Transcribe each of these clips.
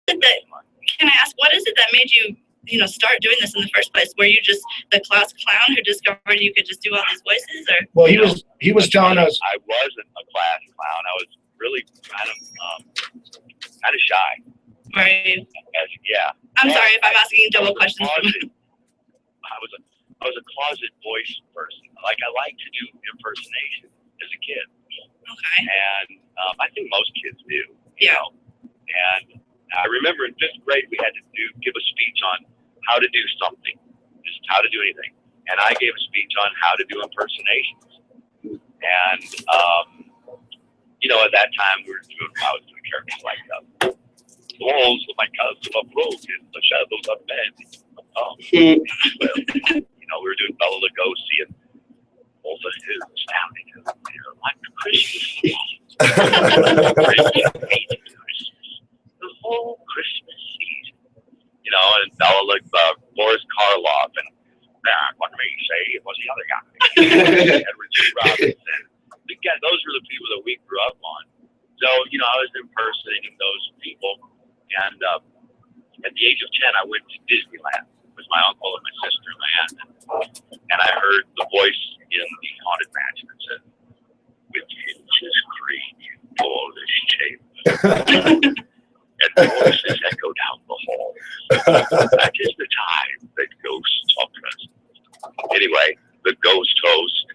it that, can I ask, what is it that made you, start doing this in the first place? Were you just the class clown who discovered you could just do all these voices, or? Well, he was telling us. I wasn't a class clown. I was really kind of shy. Right. Yeah. I'm sorry if I'm asking double questions. I was a closet voice person. Like, I like to do impersonation as a kid. Okay. And I think most kids do. You Yeah. know? And I remember in 5th grade we had to give a speech on how to do something, just how to do anything. And I gave a speech on how to do impersonations. And at that time I was doing characters like the walls of my castle are broken, the shadows are bending. We were doing Bela Lugosi and all the hills down in there like the Christmas the whole Christmas season. And Boris Karloff and what may you say it was the other guy. Edward G. Robinson. Again, those were the people that we grew up on. So, I was impersonating those people. And at the age of 10, I went to Disneyland with my uncle and my sister and my aunt. And I heard the voice in the Haunted Mansion that said, "With inches green, you Polish chamber." And voices echo down the hall. That is the time that ghosts are present. Anyway, the ghost host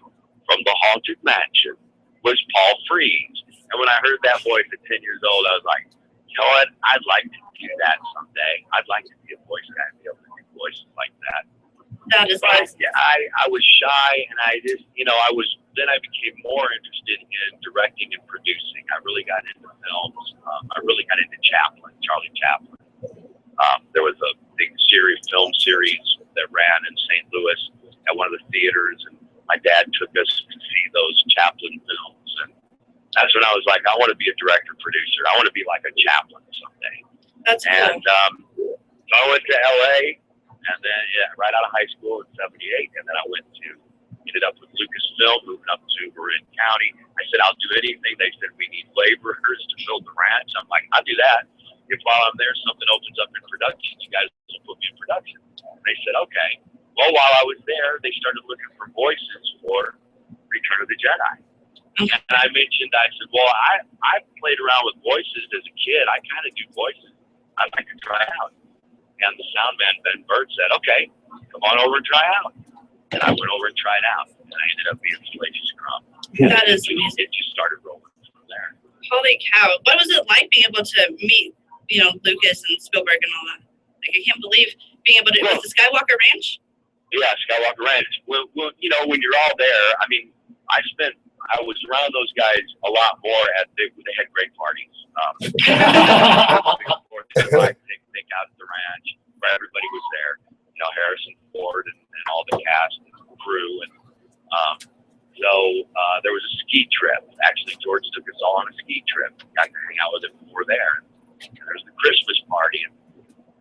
from the Haunted Mansion was Paul Frees. And when I heard that voice at 10 years old, I was like, you know what? I'd like to do that someday. I'd like to be a voice guy and be able to do voices like that. That is nice. Yeah, I was shy, and I just, then I became more interested in directing and producing. I really got into films. I really got into Charlie Chaplin. There was a big film series that ran in St. Louis at one of the theaters, and my dad took us to see those Chaplin films. And that's when I was like, I want to be a director, producer. I want to be like a Chaplin someday. That's cool. And so I went to LA, and then right out of high school in '78, and then I ended up with Lucasfilm, moving up to Marin County. I said, I'll do anything. They said, we need laborers to build the ranch. I'm like, I'll do that. If while I'm there, something opens up in production, you guys will put me in production. And they said, okay. Well, while I was there, they started looking for voices for Return of the Jedi. Okay. And I said, well, I played around with voices as a kid. I kind of do voices. I'd like to try out. And the sound man, Ben Bird, said, okay, come on over and try out. And I went over and tried out. And I ended up being Salacious Crumb. That is amazing. It just started rolling from there. Holy cow. What was it like being able to meet, Lucas and Spielberg and all that? Like, I can't believe being able to, was the Skywalker Ranch? Yeah, Skywalker Ranch. Well, when you're all there, I was around those guys a lot more they had great parties. Picnic out at the ranch where everybody was there. Harrison Ford and all the cast and crew. And so there was a ski trip. Actually, George took us all on a ski trip. Got to hang out with him before there. And there's the Christmas party. And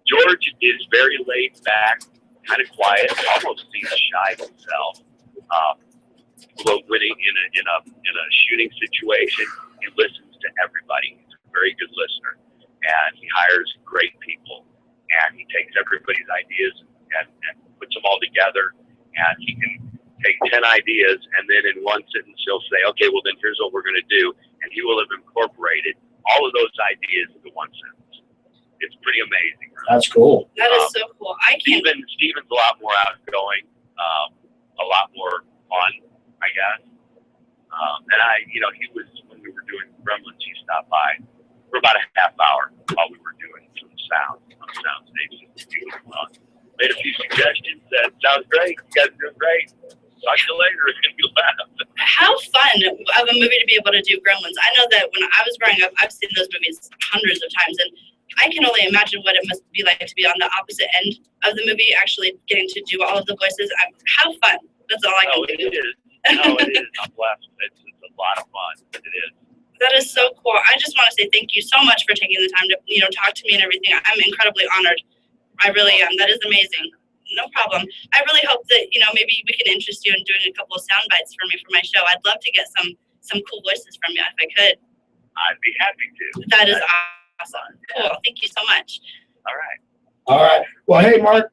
George is very laid back, kind of quiet, almost seems shy himself. But when in a shooting situation, he listens to everybody. He's a very good listener, and he hires great people, and he takes everybody's ideas and puts them all together, and he can take 10 ideas, and then in one sentence he'll say, okay, well then here's what we're going to do, and he will have incorporated all of those ideas into one sentence. It's pretty amazing. Right? That's cool. That is so cool. Steven's a lot more outgoing, a lot more fun, I guess. And he was, when we were doing Gremlins, he stopped by for about a half hour while we were doing some sound on the sound station. Made a few suggestions, said, sounds great, you guys are doing great. Talk to you later. And you laugh. How fun of a movie to be able to do Gremlins. I know that when I was growing up, I've seen those movies hundreds of times, and I can only imagine what it must be like to be on the opposite end of the movie, actually getting to do all of the voices. How fun. That's all I can do. It is. No, it is. I'm blessed. It's a lot of fun. It is. That is so cool. I just want to say thank you so much for taking the time to, talk to me and everything. I'm incredibly honored. I really am. That is amazing. No problem. I really hope that, maybe we can interest you in doing a couple of sound bites for me for my show. I'd love to get some cool voices from you if I could. I'd be happy to. That is Awesome. Cool. Thank you so much. All right. All right. Well, hey, Mark,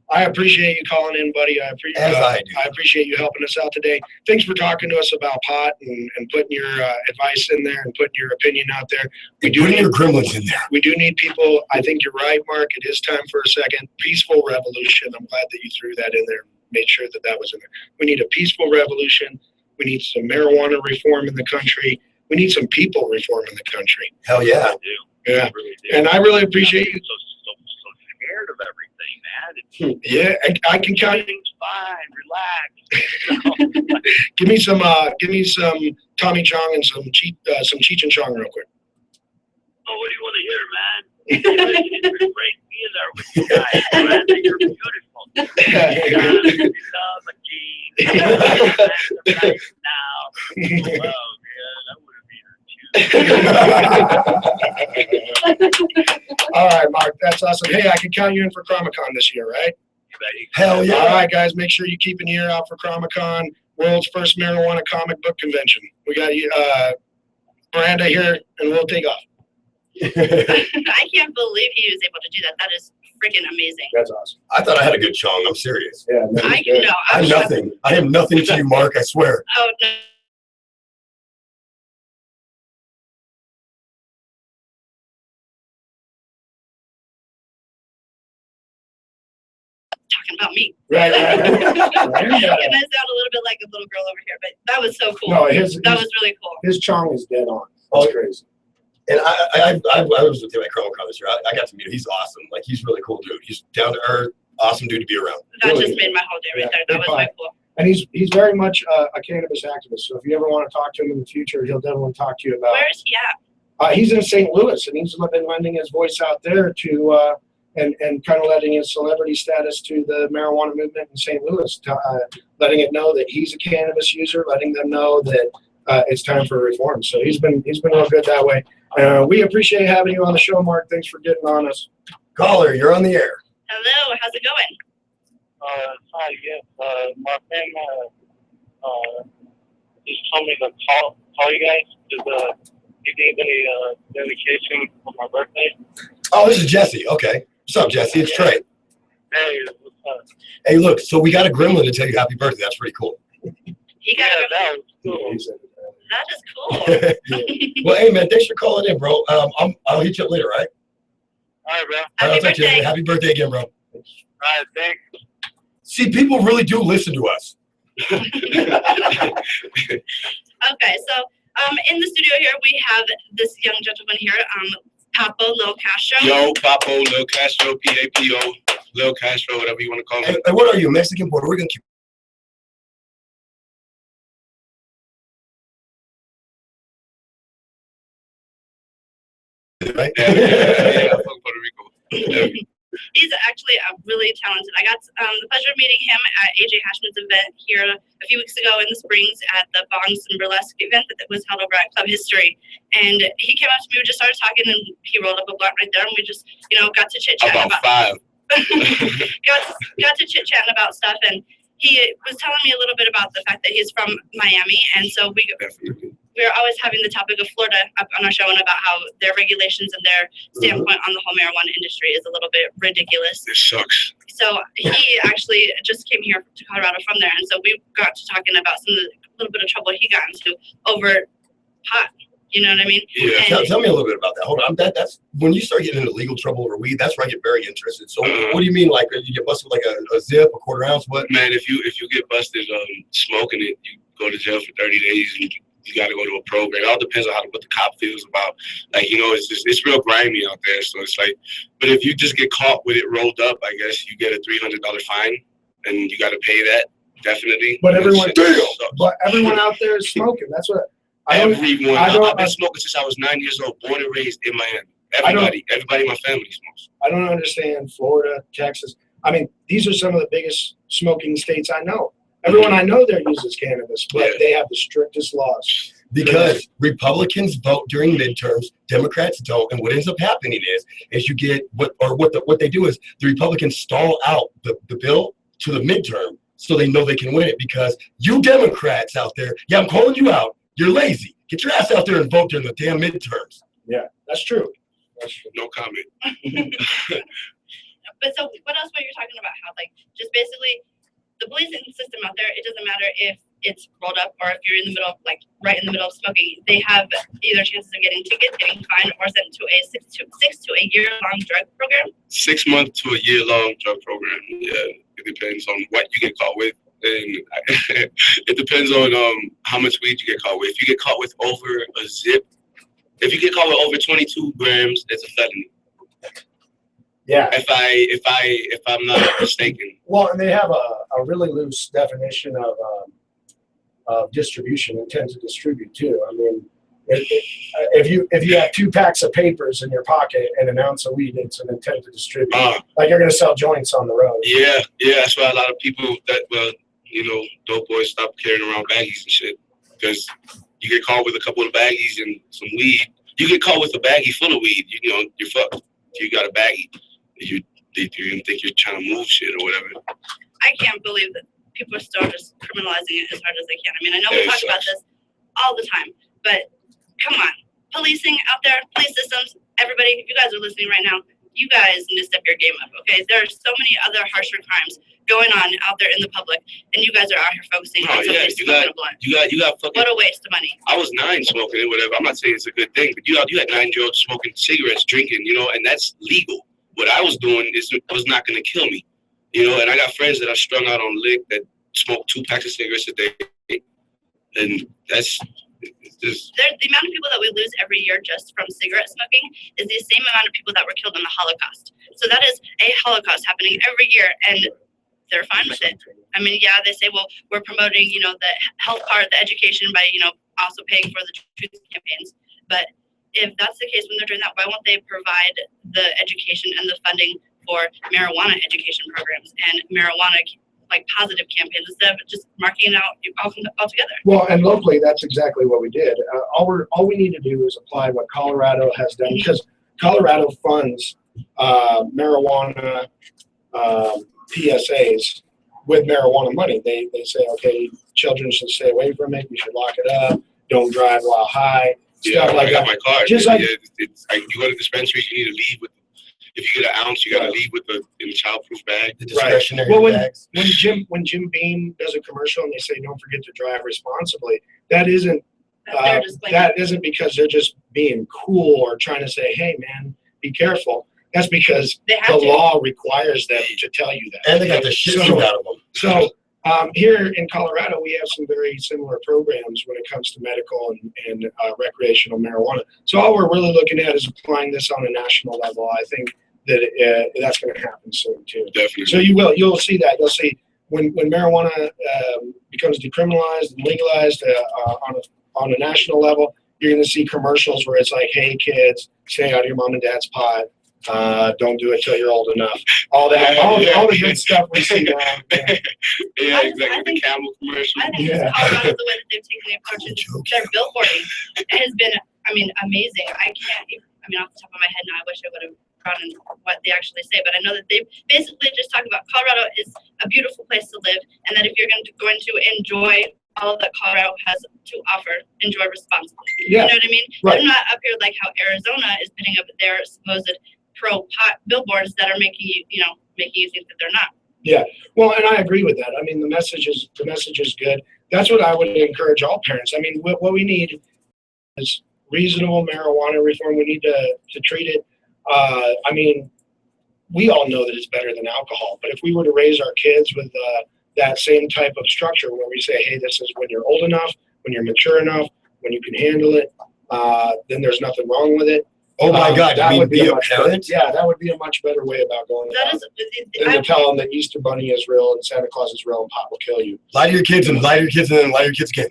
I appreciate you calling in, buddy. I appreciate I appreciate you helping us out today. Thanks for talking to us about pot and putting your advice in there and putting your opinion out there. Putting your gremlins in there. We do need people. I think you're right, Mark. It is time for a second peaceful revolution. I'm glad that you threw that in there, made sure that that was in there. We need a peaceful revolution. We need some marijuana reform in the country. We need some people reform in the country. Hell yeah. I do. Yeah. I really do. And I really appreciate you. So scared of everything, man. It's, Yeah, I can count. everything's fine. Relax. Give me some Tommy Chong and some Cheech and Chong real quick. Oh, what do you want to hear, man? It's great being there with you guys. Brenda, you're beautiful. Now. Oh, man, I would have been her too. All right, Mark, that's awesome. Hey, I can count you in for Chromacon this year, right? You ready? Hell yeah. All right, guys, make sure you keep an ear out for Chromacon, world's first marijuana comic book convention. We got you, Miranda here, and we'll take off. I can't believe he was able to do that. That is freaking amazing. That's awesome. I thought I had a good chong. I'm serious. Yeah, I know. I'm nothing. I am nothing to you, Mark. I swear. Oh no. Talking about me. Right. And I sound a little bit like a little girl over here, but that was so cool. No, that was really cool. his Chong is dead on. That's crazy. And I was with him at ChromaCon this year. I got to meet him. He's awesome. Like, he's a really cool dude. He's down to earth, awesome dude to be around. That Really? just made my whole day right there. That was Yeah, really cool. And he's very much a cannabis activist. So if you ever want to talk to him in the future, he'll definitely talk to you about. Where is he at? He's in St. Louis, and he's been lending his voice out there to and kind of letting his celebrity status to the marijuana movement in St. Louis, letting it know that he's a cannabis user, letting them know that it's time for reform. So he's been real good that way. We appreciate having you on the show, Mark. Thanks for getting on us. Caller, you're on the air. Hello, how's it going? Hi, yes. My friend just told me to call you guys because he needs any dedication for my birthday. Oh, this is Jesse. Okay. What's up, Jesse? It's Trey. Hey, what's up? Hey, look, so we got a gremlin to tell you happy birthday. That's pretty cool. You got Yeah, it. that was cool. That is cool. Well, hey, man, thanks for calling in, bro. I'll hit you up later, right? All right, bro. All right, Happy I'll talk to you birthday. later. Happy birthday again, bro. All right, thanks. See, people really do listen to us. Okay, so in the studio here we have this young gentleman here, Papo Lil Castro. Yo, Papo, Lil Castro, P-A-P-O, Lil Castro, whatever you want to call Hey, it. hey, what are you, Mexican, Puerto Rican? Right? Yeah, fuck Puerto Rico. Yeah. He's actually really talented. I got the pleasure of meeting him at AJ Hashman's event here a few weeks ago in the Springs at the Bongs and Burlesque event that was held over at Club History. And he came up to me, we just started talking, and he rolled up a blunt right there, and we just, got to chit-chatting About about 5. got to chit-chatting about stuff. And he was telling me a little bit about the fact that he's from Miami, and so Definitely. we're always having the topic of Florida up on our show and about how their regulations and their standpoint on the whole marijuana industry is a little bit ridiculous. It sucks. So he actually just came here to Colorado from there, and so we got to talking about some of the little bit of trouble he got into over pot. You know what I mean? Yeah. Tell me a little bit about that. Hold on. That's when you start getting into legal trouble over weed. That's where I get very interested. So, what do you mean? Like, you get busted with like a zip, a quarter ounce? What? Man, if you get busted smoking it, you go to jail for 30 days and you got to go to a program. It all depends on what the cop feels about. Like, it's real grimy out there. So it's like, but if you just get caught with it rolled up, I guess you get a $300 fine and you got to pay that. Definitely. But everyone, That shit sucks. but everyone out there is smoking. That's what Everyone. I don't- I've been smoking since I was 9 years old, born and raised in Miami. Everybody in my family smokes. I don't understand Florida, Texas. I mean, these are some of the biggest smoking states I know. Everyone I know there uses cannabis, but Yeah. they have the strictest laws. Because Republicans vote during midterms, Democrats don't, and what ends up happening is you get what they do is the Republicans stall out the bill to the midterm so they know they can win it because you Democrats out there, yeah, I'm calling you out. You're lazy. Get your ass out there and vote during the damn midterms. Yeah, that's true. That's true. No comment. But so what else were you talking about? How like just basically the policing system out there, it doesn't matter if it's rolled up or if you're in the middle of like right in the middle of smoking, they have either chances of getting tickets, getting fined, or sent to a six to a year long drug program. 6 month to a year long drug program. Yeah, it depends on what you get caught with, and it depends on how much weed you get caught with. If you get caught with over a zip, if you get caught with over 22 grams, it's a felony. Yeah. If I'm not mistaken. Well, and they have a really loose definition of distribution, intent to distribute too. I mean, if you have 2 packs of papers in your pocket and an ounce of weed, it's an intent to distribute. Like you're gonna sell joints on the road. Yeah, that's why a lot of people dope boys stop carrying around baggies and shit, because you get caught with a couple of baggies and some weed. You get caught with a baggie full of weed, you're fucked. If you got a baggie, you're gonna think you're trying to move shit or whatever. I can't believe that people are still just criminalizing it as hard as they can. I mean, I know we talk about this all the time, but come on, policing out there, police systems, everybody, if you guys are listening right now, you guys need to step your game up, okay? There are so many other harsher crimes going on out there in the public, and you guys are out here focusing on somebody smoking a blunt. You got fucking. What a waste of money. I was 9 smoking it, whatever. I'm not saying it's a good thing, but you had 9-year-olds smoking cigarettes, drinking, and that's legal. What I was doing was not going to kill me, and I got friends that are strung out on lick that smoke 2 packs of cigarettes a day, and that's just. The amount of people that we lose every year just from cigarette smoking is the same amount of people that were killed in the Holocaust. So that is a Holocaust happening every year, and they're fine with it. I mean, yeah, they say, well, we're promoting, the health part, the education by, also paying for the truth campaigns. But if that's the case when they're doing that, why won't they provide the education and the funding for marijuana education programs and marijuana positive campaigns instead of just marking it out altogether? Well, and locally, that's exactly what we did. All we need to do is apply what Colorado has done, because Colorado funds marijuana PSAs with marijuana money. They say, okay, children should stay away from it. You should lock it up. Don't drive while high. Stuff like I got that. my card. Just like it's like you go to dispensaries, you need to leave with. If you get an ounce, you got to leave with in a childproof bag. The discretionary Well, bags. when Jim Beam does a commercial and they say don't forget to drive responsibly, that isn't They're just like, that isn't because they're just being cool or trying to say, hey man, be careful. That's because they the have to. law requires them to tell you that. And they got the shit So- beat out of them. So here in Colorado, we have some very similar programs when it comes to medical and recreational marijuana. So all we're really looking at is applying this on a national level. I think that that's going to happen soon too. Definitely. So you'll see that. You'll see when marijuana becomes decriminalized and legalized on a national level, you're going to see commercials where it's like, hey kids, stay out of your mom and dad's pot. Don't do it till you're old enough. All the good stuff we see now. Yeah, I exactly. think- The Camel commercial. I think Yeah. Colorado, the way that they've taken the approach is their billboarding has been, amazing. I can't even, off the top of my head now, I wish I would have gotten what they actually say, but I know that they basically just talk about Colorado is a beautiful place to live, and that if you're going to enjoy all that Colorado has to offer, enjoy responsibly. Yeah. You know what I mean? Right. They're not up here like how Arizona is putting up their supposed pro-pot billboards that are making you think that they're not. Well, and I agree with that. The message is good. That's what I would encourage all parents. What we need is reasonable marijuana reform. We need to treat it. We all know that it's better than alcohol, but if we were to raise our kids with that same type of structure where we say, hey, this is when you're old enough, when you're mature enough, when you can handle it, then there's nothing wrong with it. Oh my God, that you mean would be a much parent? better, that would be a much better way about going That about is, it. Than to tell them that Easter Bunny is real and Santa Claus is real and pot will kill you. Lie to your kids and lie to your kids and then lie to your kids again.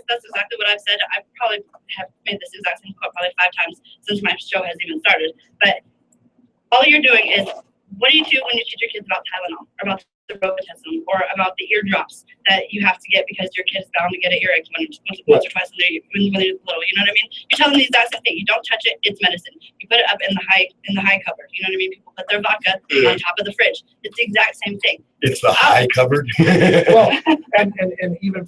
that's exactly what I've said. I probably have made this exact same quote probably 5 times since my show has even started. But all you're doing is, what do you do when you teach your kids about Tylenol or about the robotism or about the eardrops that you have to get because your kid's bound to get an earache once or twice when they're little. You know what I mean? You're telling them the exact same thing. You don't touch it; it's medicine. You put it up in the high cupboard. You know what I mean? People put their vodka on top of the fridge. It's the exact same thing. It's the high cupboard. Well, and even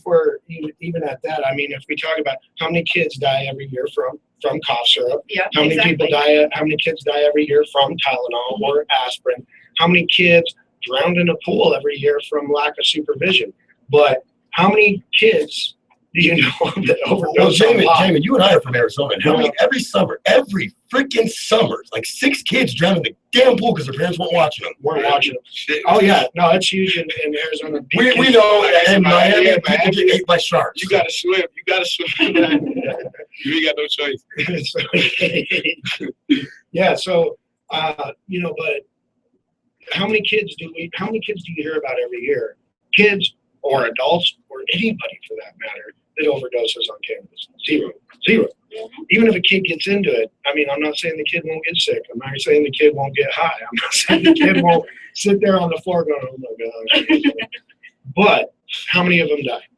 at that, I mean, if we talk about how many kids die every year from cough syrup, Yeah. how many people die, how many kids die every year from Tylenol or aspirin, how many kids drowned in a pool every year from lack of supervision. But how many kids do you know that Well, overdose on pot? Jamie, you and I are from Arizona. And how many every freaking summer, like 6 kids drown in the damn pool because their parents weren't watching them. We're watching them. Shit. Oh yeah, no, it's huge in Arizona. We know that in Miami, Yeah, people get ate by sharks. You gotta swim. You gotta swim. You ain't got no choice. Yeah, so but how many kids do you hear about every year? Kids or adults or anybody for that matter that overdoses on cannabis? Zero. Even if a kid gets into it, I mean, I'm not saying the kid won't get sick. I'm not saying the kid won't get high. I'm not saying the kid won't sit there on the floor going, oh my gosh. But how many of them die?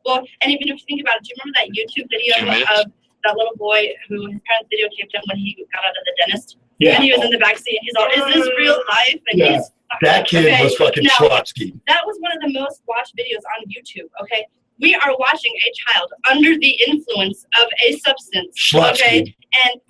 Well, and even if you think about it, do you remember that YouTube video 2 minutes? of that little boy who his parents videotaped him when he got out of the dentist? Yeah. And he was in the backseat and he's all, is this real life? And Yeah. he's That kid okay, was fucking now, Trotsky. that was one of the most watched videos on YouTube, okay? We are watching a child under the influence of a substance, okay? Schlotsky. And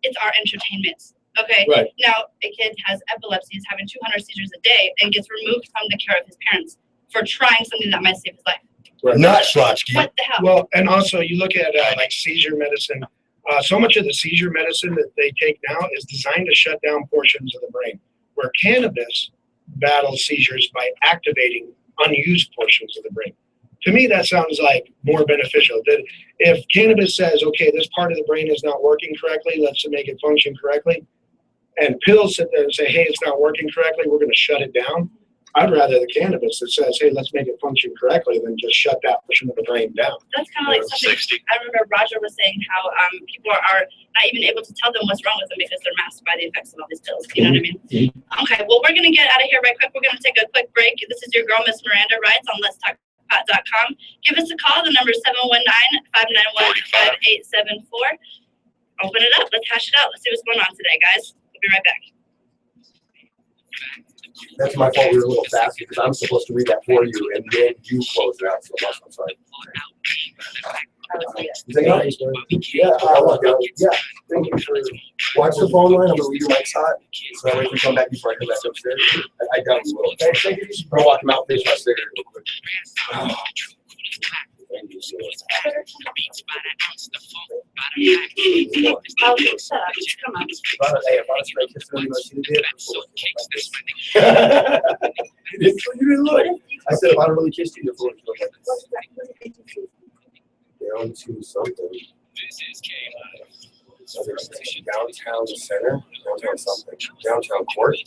it's our entertainment, okay? Right. Now, a kid has epilepsy, is having 200 seizures a day, and gets removed from the care of his parents for trying something that might save his life. Not Schlotsky. What the hell? Well, and also you look at like seizure medicine. So much of the seizure medicine that they take now is designed to shut down portions of the brain, where cannabis battles seizures by activating unused portions of the brain. To me, that sounds like more beneficial. That if cannabis says, okay, this part of the brain is not working correctly, let's make it function correctly, and pills sit there and say, hey, it's not working correctly, we're going to shut it down. I'd rather the cannabis that says, hey, let's make it function correctly than just shut that portion of the brain down. That's kind of like something 60. I remember Roger was saying how people are not even able to tell them what's wrong with them because they're masked by the effects of all these pills. You know what I mean? Okay, well, we're going to get out of here right quick. We're going to take a quick break. This is your girl, Miss Miranda Wrights on letstalkpot.com. Give us a call. The number is 719-591-5874. Open it up. Let's hash it out. Let's see what's going on today, guys. We'll be right back. That's my fault. We were a little fast because I'm supposed to read that for you, and then you close it out. So I'm sorry. Is that nice? Yeah, yeah. Thank you for watch the phone line. I'm gonna leave your mic hot, so that way we can come back before I come back upstairs. I doubt you will. Thank you. I'll walk him out, face my cigarette real quick. Thank you so much. Oh, shut up. Come on. Hey, if I was straight kissing him, you didn't look. I said if I don't really kiss you, you're full of down to something. Downtown center, downtown something, downtown court.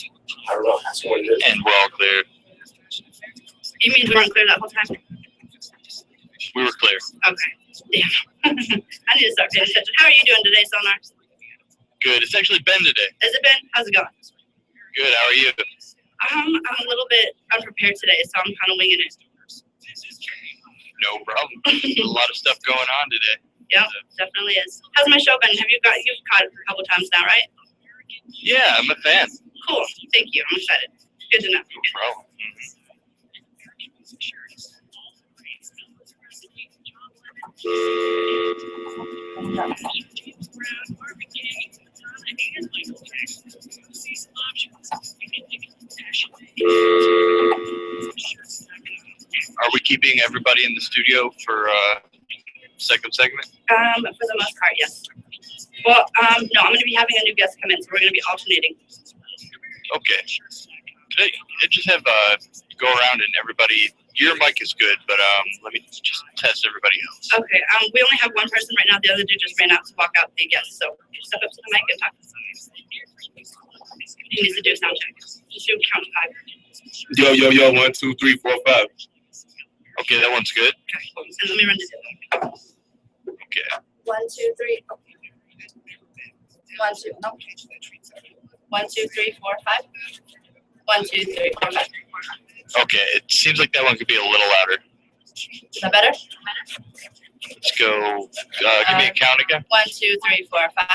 I don't know. That's what it is. And we're all clear. You mean we weren't clear that whole time? We were clear. Okay. Damn. I need to start paying attention. How are you doing today, Sonar? Good. It's actually Ben today. Has it been? How's it going? Good. How are you? I'm a little bit unprepared today, so I'm kind of winging it. No problem. A lot of stuff going on today. Yeah, definitely is. How's my show been? You've caught it a couple times now, right? Yeah, I'm a fan. Cool. Thank you. I'm excited. Good to know. No problem. Are we keeping everybody in the studio for second segment? For the most part, yes. Well, no, I'm going to be having a new guest come in, so we're going to be alternating. Okay. Today, just have go around and everybody. Your mic is good, but let me just test everybody else. Okay. We only have one person right now. The other dude just ran out to walk out the guest, so step up to the mic and talk. He needs to do a sound check. Just do count to 5. Yo, 1, 2, 3, 4, 5. Okay, that one's good. Okay. And let me run this. Okay. 1, 2, 3. 1, 2. No. 1, 2, 3, 4, 5. 1, 2, 3, 4, 5. Okay, it seems like that one could be a little louder. Is that better? Let's go. Give me a count again. 1, 2, 3, 4, 5.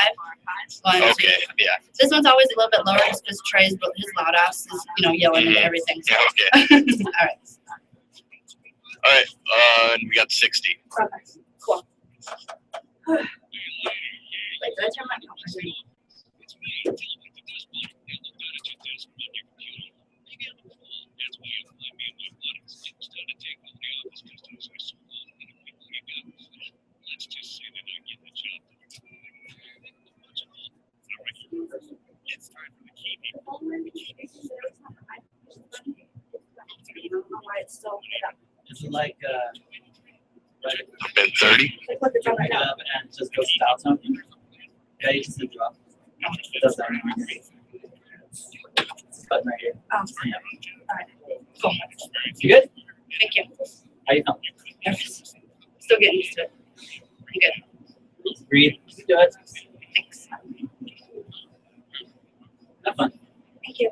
1, 2. Okay, yeah. This one's always a little bit lower just because Trey's his loud ass is yelling at everything. So. Yeah, okay. All right. All right, and we got 60. Okay. Cool. Wait, did I turn my camera? Is it like right Been 30. pick up and just go south something? Yeah, you just drop. It does that. This button right here. Yeah. Alright. Cool. You good? Thank you. How you feeling? Nervous. Still getting used to it. I'm good. Breathe. You do it. Thanks. Have fun. Thank you.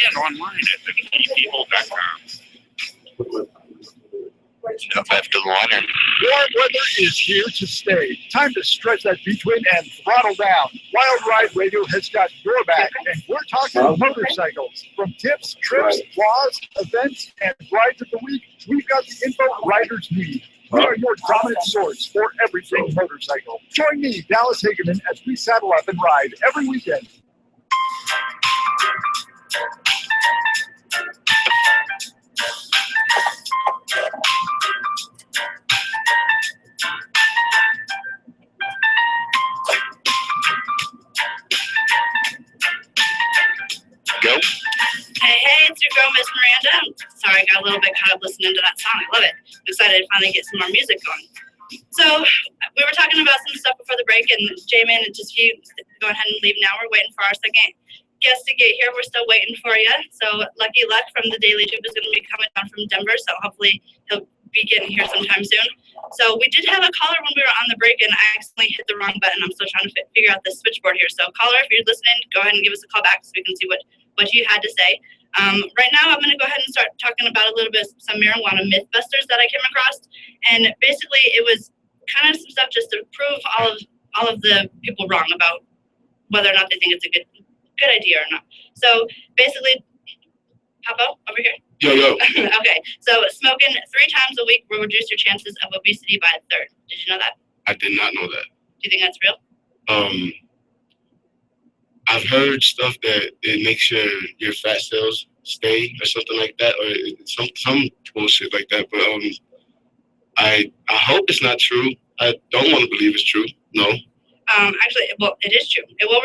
And online at thepeople.com. Jump after the liner. Warm weather is here to stay. Time to stretch that between and throttle down. Wild Ride Radio has got your back, and we're talking motorcycles. From tips, trips, laws, events, and rides of the week, we've got the info riders need. We are your dominant source for everything motorcycle. Join me, Dallas Hageman, as we saddle up and ride every weekend. Go. Hey, it's your girl, Miss Miranda. Sorry, I got a little bit caught up listening to that song. I love it. I'm excited to finally get some more music going. So, we were talking about some stuff before the break, and Jamin, just you go ahead and leave now. We're waiting for our second guest to get here. We're still waiting for you. So, Lucky Luck from the Daily Tube is going to be coming down from Denver, so hopefully he'll be getting here sometime soon. So, we did have a caller when we were on the break, and I accidentally hit the wrong button. I'm still trying to figure out the switchboard here. So, caller, if you're listening, go ahead and give us a call back so we can see what you had to say. Right now, I'm going to go ahead and start talking about a little bit some marijuana mythbusters that I came across, and basically it was kind of some stuff just to prove all of the people wrong about whether or not they think it's a good idea or not. So basically, Papa over here. Yo. Okay, so smoking 3 times a week will reduce your chances of obesity by a third. Did you know that? I did not know that. Do you think that's real? I've heard stuff that it makes your fat cells stay or something like that, or some bullshit like that. But I hope it's not true. I don't want to believe it's true. No. Actually, well, it is true. It will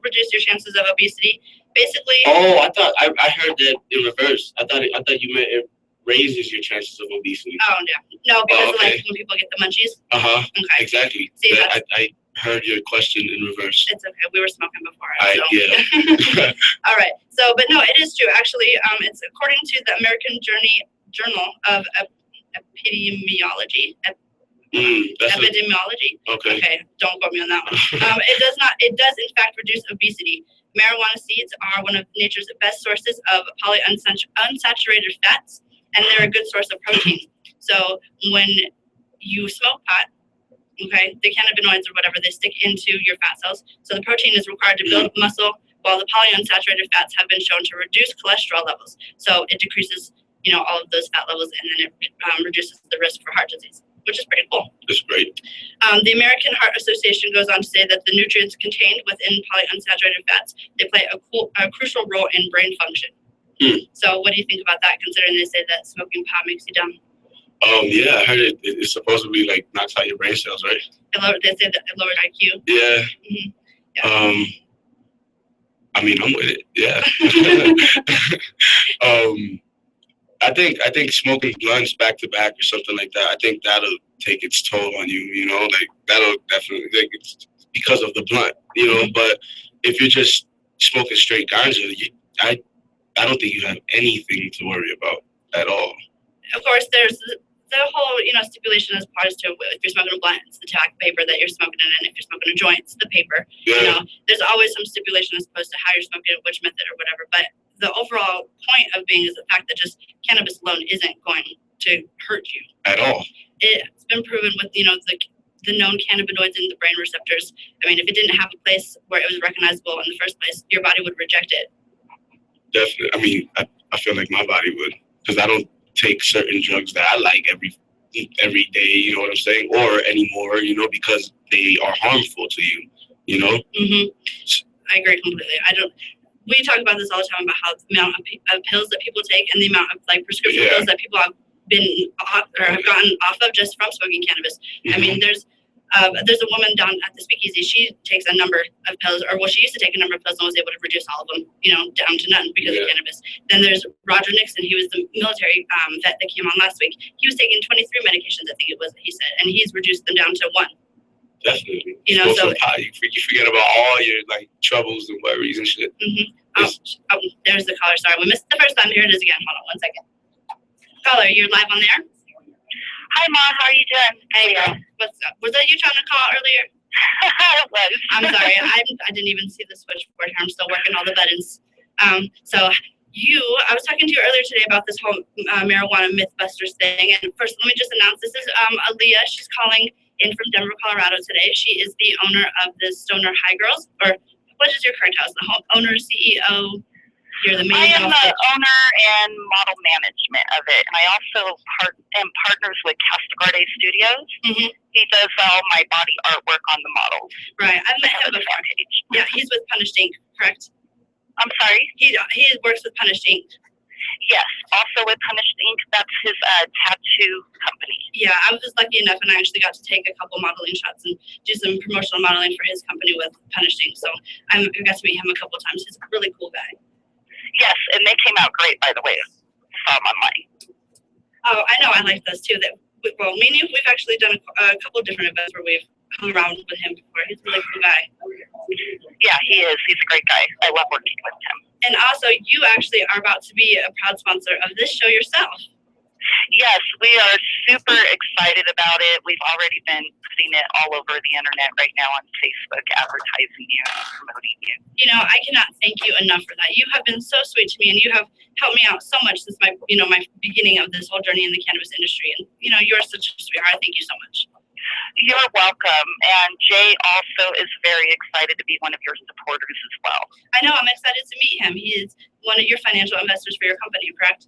reduce your chances of obesity. Basically. Oh, I thought I heard that in reverse. I thought you meant it raises your chances of obesity. Oh yeah, no, because okay. like when people get the munchies. Okay. Exactly. See, I heard your question in reverse. It's okay. We were smoking before. Yeah. All right. So, but no, it is true. Actually, it's according to the American Journal of Epidemiology. Epidemiology. Okay. Okay. Don't quote me on that one. It does in fact reduce obesity. Marijuana seeds are one of nature's best sources of polyunsaturated fats, and they're a good source of protein. So when you smoke pot, okay, the cannabinoids or whatever, they stick into your fat cells. So the protein is required to build muscle, while the polyunsaturated fats have been shown to reduce cholesterol levels. So it decreases, all of those fat levels, and then it reduces the risk for heart disease, which is pretty cool. That's great. The American Heart Association goes on to say that the nutrients contained within polyunsaturated fats, they play a crucial role in brain function. So what do you think about that, considering they say that smoking pot makes you dumb? Yeah, I heard it's supposed to be like knocks out your brain cells, right? They say that it lowered IQ. Yeah. Mm-hmm. Yeah. I mean, I'm with it. Yeah. I think smoking blunts back to back or something like that, I think that'll take its toll on you, like that'll definitely, like, it's because of the blunt, but if you're just smoking straight ganja, I don't think you have anything to worry about at all. Of course, there's the whole, stipulation as far as to if you're smoking a blunt, it's the tobacco paper that you're smoking it in. If you're smoking a joint, it's the paper. Yeah. There's always some stipulation as opposed to how you're smoking it, which method or whatever. But the overall point of being is the fact that just cannabis alone isn't going to hurt you. At all. It's been proven with, the known cannabinoids in the brain receptors. I mean, if it didn't have a place where it was recognizable in the first place, your body would reject it. Definitely. I mean, I feel like my body would, because I don't take certain drugs that I like every day, you know what I'm saying, or anymore, because they are harmful to you, Mm-hmm. I agree completely. We talk about this all the time about how the amount of pills that people take and the amount of prescription Yeah. pills that people have been off or have gotten off of just from smoking cannabis. I mean, there's a woman down at the Speakeasy. She takes a number of pills, she used to take a number of pills and was able to reduce all of them, down to none because of cannabis. Then there's Roger Nixon. He was the military vet that came on last week. He was taking 23 medications, I think it was, he said, and he's reduced them down to 1. Definitely. So You forget about all your troubles and worries and shit. there's the caller. Sorry, we missed the first time. Here it is again. Hold on 1 second. Caller, you're live on there. Hi, Mom. How are you doing? Hey, what's up? Was that you trying to call earlier? It was. I'm sorry. I didn't even see the switchboard here. I'm still working all the buttons. I was talking to you earlier today about this whole marijuana Mythbusters thing. And first, let me just announce this is Aaliyah. She's calling in from Denver, Colorado today. She is the owner of the Stoner High Girls. Or what is your current house? The owner, CEO. You're the main. I am the owner and model management of it, and I also am partners with Castagrande Studios. Mm-hmm. He does all my body artwork on the models. Right, I've met him On the before. fan page. Yeah, he's with Punished Ink, correct? I'm sorry. He works with Punished Ink. Yes, also with Punished Ink. That's his tattoo company. Yeah, I was lucky enough, and I actually got to take a couple modeling shots and do some promotional modeling for his company with Punished Ink. So I got to meet him a couple times. He's a really cool guy. Yes, and they came out great, by the way. I saw them online. Oh, I know. I like those too. Me and you, we've actually done a couple different events where we've hung around with him before. He's a really cool guy. Yeah, he is. He's a great guy. I love working with him. And also, you actually are about to be a proud sponsor of this show yourself. Yes, we are super excited about it. We've already been putting it all over the internet right now on Facebook, advertising you, promoting you. I cannot thank you enough for that. You have been so sweet to me, and you have helped me out so much since my beginning of this whole journey in the cannabis industry. And you're such a sweetheart. Thank you so much. You're welcome. And Jay also is very excited to be one of your supporters as well. I know. I'm excited to meet him. He is one of your financial investors for your company, correct?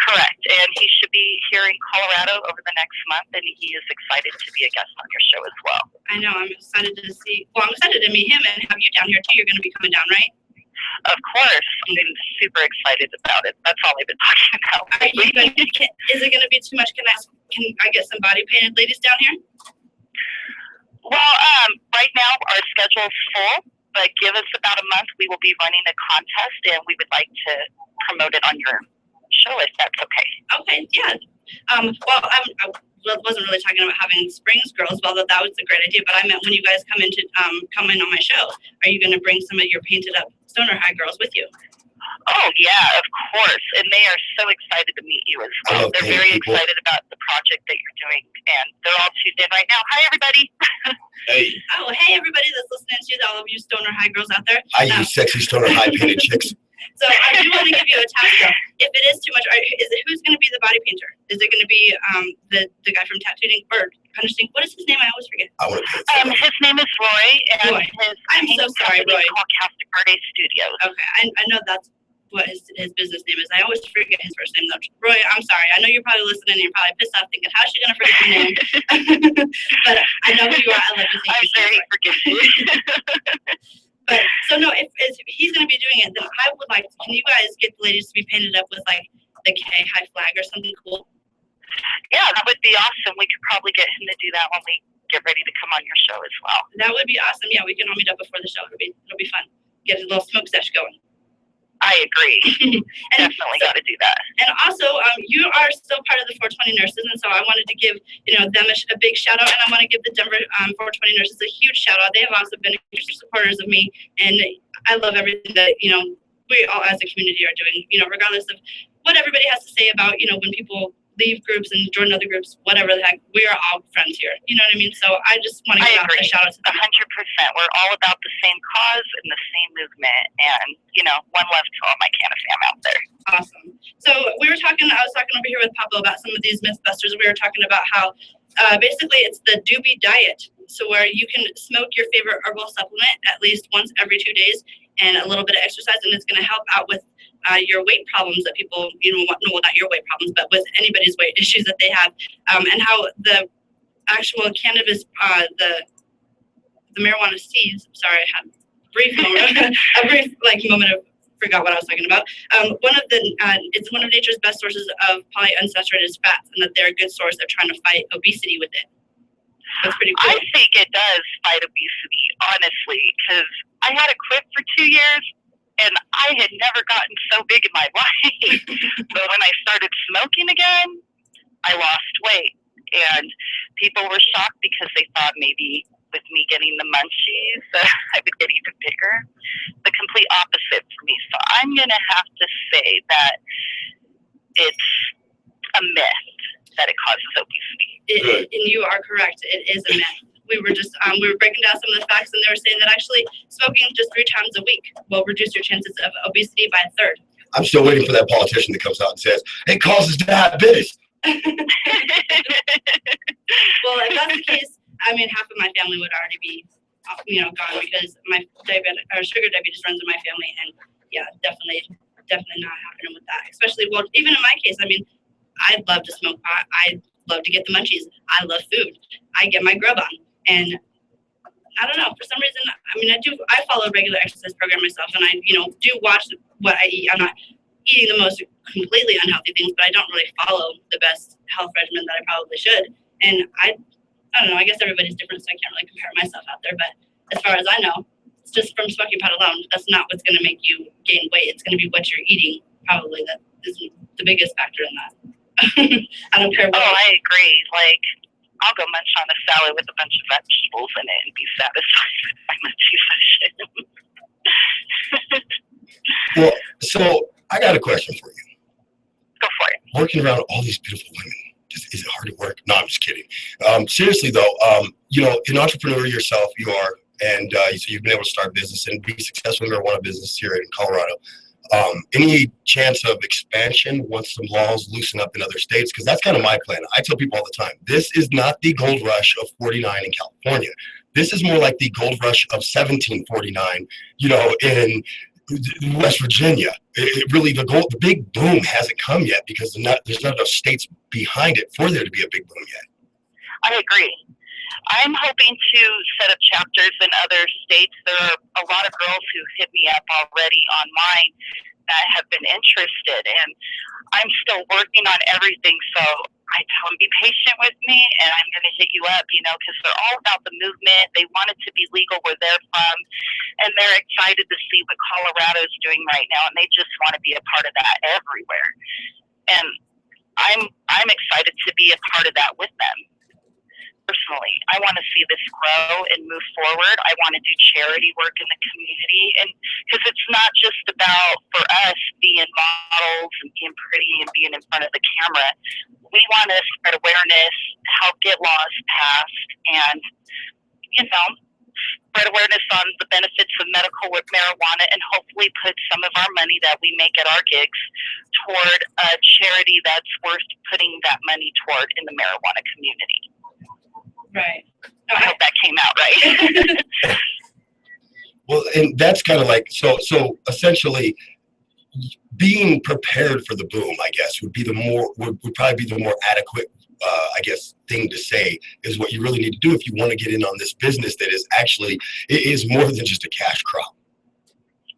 Correct. And he should be here in Colorado over the next month, and he is excited to be a guest on your show as well. I know. I'm excited to meet him and have you down here too. You're going to be coming down, right? Of course. I'm super excited about it. That's all I've been talking about. Is it going to be too much? Can I get some body painted ladies down here? Well, right now our schedule is full, but give us about a month. We will be running a contest, and we would like to promote it on your show if that's okay. Okay, yeah. I wasn't really talking about having Springs girls, although that was a great idea. But I meant when you guys come in on my show, are you going to bring some of your painted up Stoner High girls with you? Oh yeah, of course. And they are so excited to meet you as well. They're very excited about the project that you're doing, and they're all tuned in right now. Hi everybody. Hey. Oh, hey everybody that's listening to all of you Stoner High girls out there. I use sexy Stoner High painted chicks. So I do want to give you a task though. If it is too much, who's going to be the body painter? Is it going to be the guy from Tattooed Ink or Punished Ink? What is his name? I always forget. His name is Roy, and Roy. I'm so sorry, Roy. Called Castagrande Studios. Okay, I know that's what his business name is. I always forget his first name though. Roy, I'm sorry. I know you're probably listening and you're probably pissed off thinking, how's she going to forget your name? But I know who you are. I love you. I'm very forgiving. But so no, if he's going to be doing it, then I would like. Can you guys get the ladies to be painted up with like the K high flag or something cool? Yeah, that would be awesome. We could probably get him to do that when we get ready to come on your show as well. That would be awesome. Yeah, we can all meet up before the show. It'll be fun. Get a little smoke sesh going. I agree. Definitely got to do that. And also, you are still part of the 420 nurses, and so I wanted to give them a big shout out, and I want to give the Denver 420 nurses a huge shout out. They have also been huge supporters of me, and I love everything that we all as a community are doing. Regardless of what everybody has to say about when people leave groups and join other groups, whatever the heck, we are all friends here. You know what I mean? So I just want to I give out a agree. shout out to them. 100%. We're all about the same cause and the same movement. And, one love to all my Canna fam out there. Awesome. So I was talking over here with Pablo about some of these Mythbusters. We were talking about how basically it's the doobie diet. So where you can smoke your favorite herbal supplement at least once every 2 days and a little bit of exercise, and it's going to help out with your weight problems that people, well, not your weight problems, but with anybody's weight issues that they have, and how the actual cannabis, the marijuana seeds. Sorry, I had a brief moment of forgot what I was talking about. It's one of nature's best sources of polyunsaturated fats, and that they're a good source of trying to fight obesity with it. That's pretty cool. I think it does fight obesity, honestly, because I had it quit for 2 years, and I had never gotten so big in my life. But when I started smoking again, I lost weight. And people were shocked because they thought maybe with me getting the munchies, I would get even bigger. The complete opposite for me. So I'm going to have to say that it's a myth that it causes obesity. And you are correct. It is a myth. We were breaking down some of the facts, and they were saying that actually smoking just 3 times a week will reduce your chances of obesity by a third. I'm still waiting for that politician that comes out and says it causes diabetes. Well, if that's the case, I mean, half of my family would already be, gone, because my sugar diabetes runs in my family, and yeah, definitely not happening with that. Especially, well, even in my case, I mean, I'd love to smoke pot. I love to get the munchies. I love food. I get my grub on, and I don't know, for some reason, I mean, I follow a regular exercise program myself, and I, do watch what I eat. I'm not eating the most completely unhealthy things, but I don't really follow the best health regimen that I probably should. And I don't know, I guess everybody's different, so I can't really compare myself out there. But as far as I know, it's just from smoking pot alone. That's not what's going to make you gain weight. It's going to be what you're eating, probably, that is the biggest factor in that. I don't care what. Oh, I agree. Like, I'll go munch on a salad with a bunch of vegetables in it and be satisfied with my munchy session. Well, so I got a question for you. Go for it. Working around all these beautiful women, is it hard to work? No, I'm just kidding. Seriously though, an entrepreneur yourself, you are, and so you've been able to start a business and be successful in marijuana business here in Colorado. Any chance of expansion once some laws loosen up in other states? Because that's kind of my plan. I tell people all the time, this is not the gold rush of '49 in California. This is more like the gold rush of 1749, in West Virginia. It really, the big boom hasn't come yet because there's not enough states behind it for there to be a big boom yet. I agree. I'm hoping to set up chapters in other states. There are a lot of girls who hit me up already online that have been interested, and I'm still working on everything. So I tell them, be patient with me, and I'm going to hit you up, because they're all about the movement. They want it to be legal where they're from, and they're excited to see what Colorado's doing right now, and they just want to be a part of that everywhere. And I'm excited to be a part of that with them. Personally, I want to see this grow and move forward. I want to do charity work in the community, and because it's not just about for us being models and being pretty and being in front of the camera. We want to spread awareness, help get laws passed, and spread awareness on the benefits of medical marijuana, and hopefully put some of our money that we make at our gigs toward a charity that's worth putting that money toward in the marijuana community. Right. I hope that came out right. Well, and that's kind of like, so essentially being prepared for the boom, I guess, would probably be the more adequate, thing to say is what you really need to do if you want to get in on this business that is actually, it is more than just a cash crop.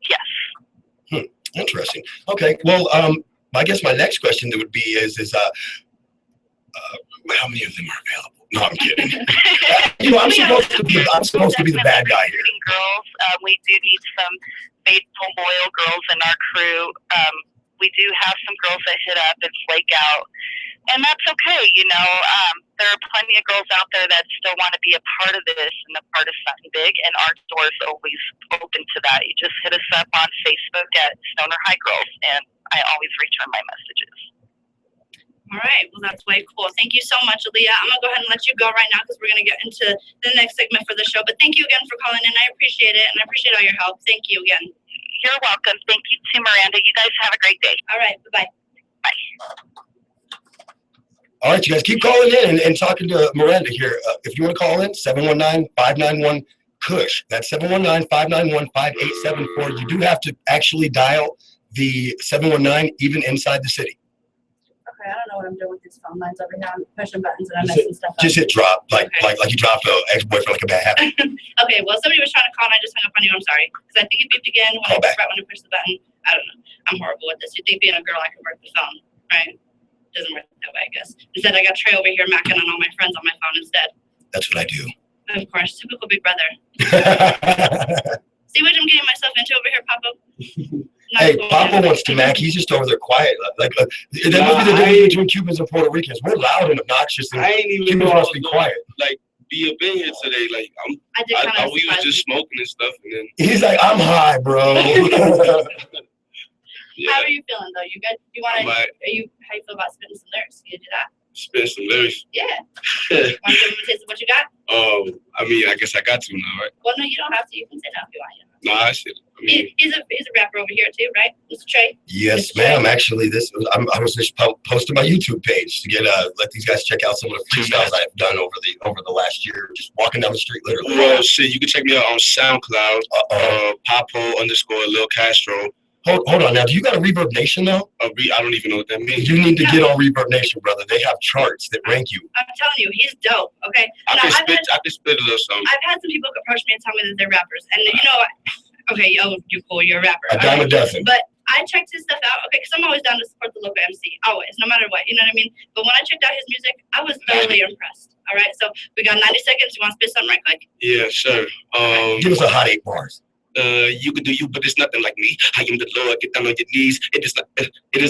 Yes. Interesting. Okay. Well, I guess my next question would be is how many of them are available? No, I'm kidding. I'm supposed to be the bad guy here. Girls, we do need some faithful, loyal girls in our crew. We do have some girls that hit up and flake out, and that's okay. There are plenty of girls out there that still want to be a part of this and a part of something big, and our door is always open to that. You just hit us up on Facebook at Stoner High Girls, and I always return my messages. All right. Well, that's way cool. Thank you so much, Aaliyah. I'm gonna go ahead and let you go right now because we're gonna get into the next segment for the show. But thank you again for calling in. I appreciate it, and I appreciate all your help. Thank you again. You're welcome. Thank you too, Miranda. You guys have a great day. All right. Bye bye. All right, you guys keep calling in and talking to Miranda here. If you want to call in, 719-591-KUSH. That's 719-591-5874. You do have to actually dial the 719 even inside the city. Okay, I don't know what I'm doing with these phone lines over here. I'm pushing buttons and I'm messing stuff up. Just hit drop, like Okay. you dropped an ex-boyfriend like a bad habit. Okay, well, somebody was trying to call and I just hung up on you. I'm sorry. Because I think it beeped again Call back. right when I pushed the button. I don't know. I'm horrible with this. You'd think being a girl I could work the phone, right? Doesn't work that way, I guess. Instead, I got Trey over here macking on all my friends on my phone instead. That's what I do. Of course, typical big brother. See what I'm getting myself into over here, Papa? Not Hey, cool, Papa man. wants to mac. He's just over there quiet. That must be the difference between Cubans and Puerto Ricans. We're loud and obnoxious, and I ain't even Cubans know I must was be going quiet. like be up in here today. Like I did kind I of we was just smoking and stuff, and then He's like, I'm high, bro. yeah, How are you feeling though? You good? You want I'm to? like How you feel about spitting some lyrics? You do that? spit some lyrics. Yeah. Want to give them a taste of what you got? I mean, I guess I got to now, right? Well, no, you don't have to. You can say no if you want. Nah, I should. I mean, He's a rapper over here too, right? Mr. Trey. Yes, ma'am. Actually, I was just posting my YouTube page to get let these guys check out some of the freestyles I've done over the last year, just walking down the street, literally. well, shit, you can check me out on SoundCloud, Papo_Lil Castro. Hold on now. Do you got a Reverb Nation though? I don't even know what that means. You need to get on Reverb Nation, brother. They have charts that rank you. I'm telling you, he's dope. Okay. I Now, can I've spit a little something. I've had some people approach me and tell me that they're rappers, and you know, okay, you're cool, you're a rapper. A dime a dozen. But I checked his stuff out, okay, because I'm always down to support the local MC, always, no matter what, you know what I mean? But when I checked out his music, I was thoroughly impressed. All right, so we got 90 seconds. You want to spit something right quick? Yeah, sure. Give us a hot 8 bars. You can do you, but it's nothing like me. I am the Lord. Get down on your knees. It's not